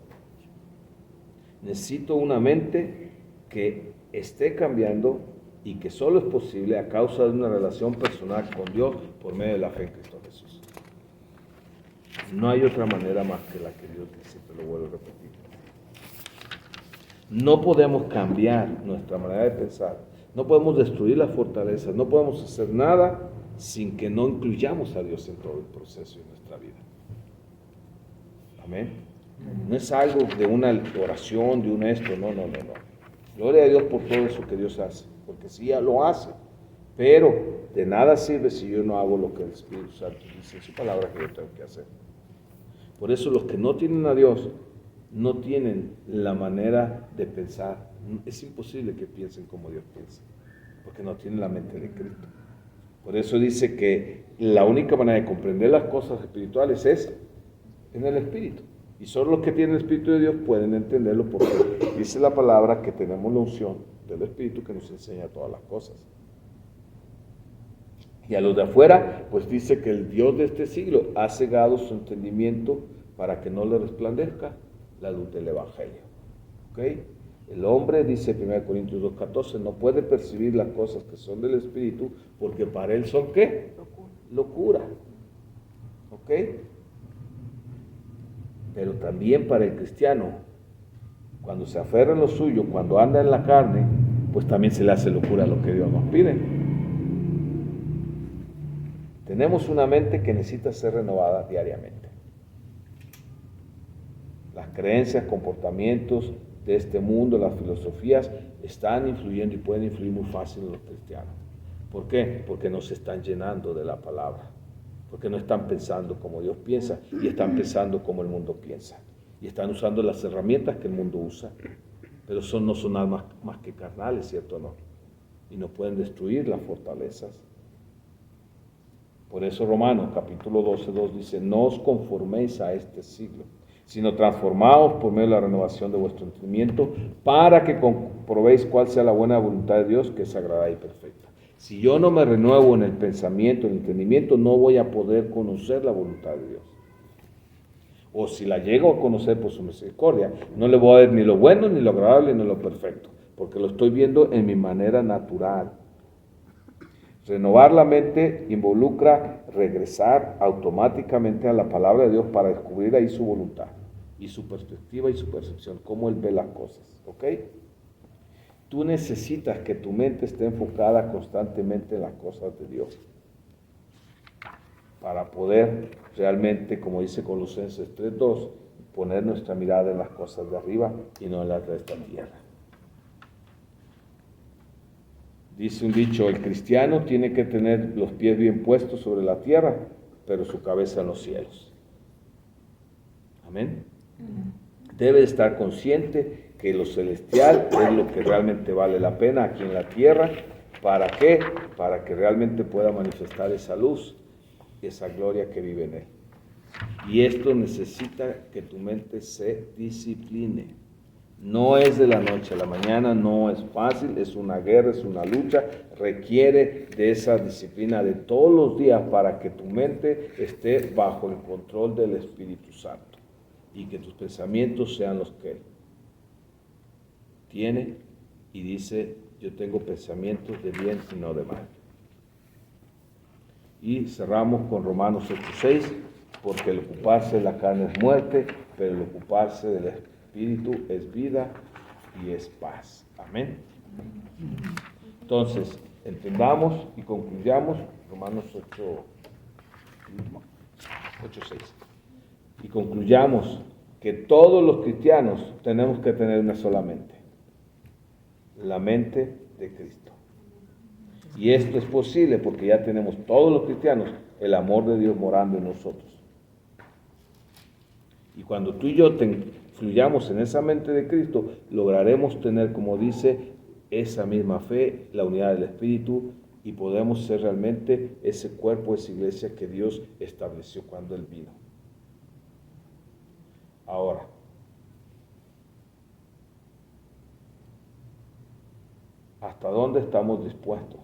Speaker 1: Necesito una mente que esté cambiando y que solo es posible a causa de una relación personal con Dios por medio de la fe en Cristo Jesús. No hay otra manera más que la que Dios dice, te lo vuelvo a repetir. No podemos cambiar nuestra manera de pensar, no podemos destruir las fortalezas, no podemos hacer nada sin que no incluyamos a Dios en todo el proceso de nuestra vida. Amén. No es algo de una oración, de un esto, no. Gloria a Dios por todo eso que Dios hace, porque sí, ya lo hace, pero de nada sirve si yo no hago lo que el Espíritu Santo dice en su palabra que yo tengo que hacer. Por eso los que no tienen a Dios no tienen la manera de pensar. Es imposible que piensen como Dios piensa, porque no tienen la mente de Cristo. Por eso dice que la única manera de comprender las cosas espirituales es en el Espíritu. Y solo los que tienen el Espíritu de Dios pueden entenderlo, porque dice la palabra que tenemos la unción del Espíritu que nos enseña todas las cosas. Y a los de afuera, pues dice que el Dios de este siglo ha cegado su entendimiento para que no le resplandezca la luz del Evangelio. ¿Ok? El hombre, dice 1 Corintios 2:14, no puede percibir las cosas que son del Espíritu porque para él son ¿qué? Locura. ¿Ok? Pero también para el cristiano, cuando se aferra en lo suyo, cuando anda en la carne, pues también se le hace locura lo que Dios nos pide. Tenemos una mente que necesita ser renovada diariamente. Las creencias, comportamientos de este mundo, las filosofías, están influyendo y pueden influir muy fácil en los cristianos. ¿Por qué? Porque no se están llenando de la palabra. Porque no están pensando como Dios piensa y están pensando como el mundo piensa. Y están usando las herramientas que el mundo usa, pero no son almas más que carnales, ¿cierto o no? Y no pueden destruir las fortalezas. Por eso Romanos capítulo 12:2 dice, no os conforméis a este siglo, sino transformaos por medio de la renovación de vuestro entendimiento, para que comprobéis cuál sea la buena voluntad de Dios, que es agradable y perfecta. Si yo no me renuevo en el pensamiento, en el entendimiento, no voy a poder conocer la voluntad de Dios. O si la llego a conocer por su misericordia, no le voy a ver ni lo bueno, ni lo agradable, ni lo perfecto, porque lo estoy viendo en mi manera natural. Renovar la mente involucra regresar automáticamente a la palabra de Dios para descubrir ahí su voluntad y su perspectiva y su percepción, cómo Él ve las cosas, ¿ok? Tú necesitas que tu mente esté enfocada constantemente en las cosas de Dios para poder realmente, como dice Colosenses 3:2, poner nuestra mirada en las cosas de arriba y no en las de esta tierra. Dice un dicho, el cristiano tiene que tener los pies bien puestos sobre la tierra, pero su cabeza en los cielos. Amén. Debe estar consciente que lo celestial es lo que realmente vale la pena aquí en la tierra. ¿Para qué? Para que realmente pueda manifestar esa luz, esa gloria que vive en él. Y esto necesita que tu mente se discipline. No es de la noche a la mañana, no es fácil, es una guerra, es una lucha, requiere de esa disciplina de todos los días para que tu mente esté bajo el control del Espíritu Santo y que tus pensamientos sean los que Él tiene y dice, yo tengo pensamientos de bien y no de mal. Y cerramos con Romanos 8:6, porque el ocuparse de la carne es muerte, pero el ocuparse del Espíritu es vida y es paz. Amén. Entonces, entendamos y concluyamos Romanos 8:6. Y concluyamos que todos los cristianos tenemos que tener una sola mente, la mente de Cristo. Y esto es posible porque ya tenemos todos los cristianos el amor de Dios morando en nosotros. Y cuando tú y yo fluyamos en esa mente de Cristo, lograremos tener, como dice, esa misma fe, la unidad del Espíritu, y podemos ser realmente ese cuerpo, esa iglesia que Dios estableció cuando Él vino. Ahora, ¿hasta dónde estamos dispuestos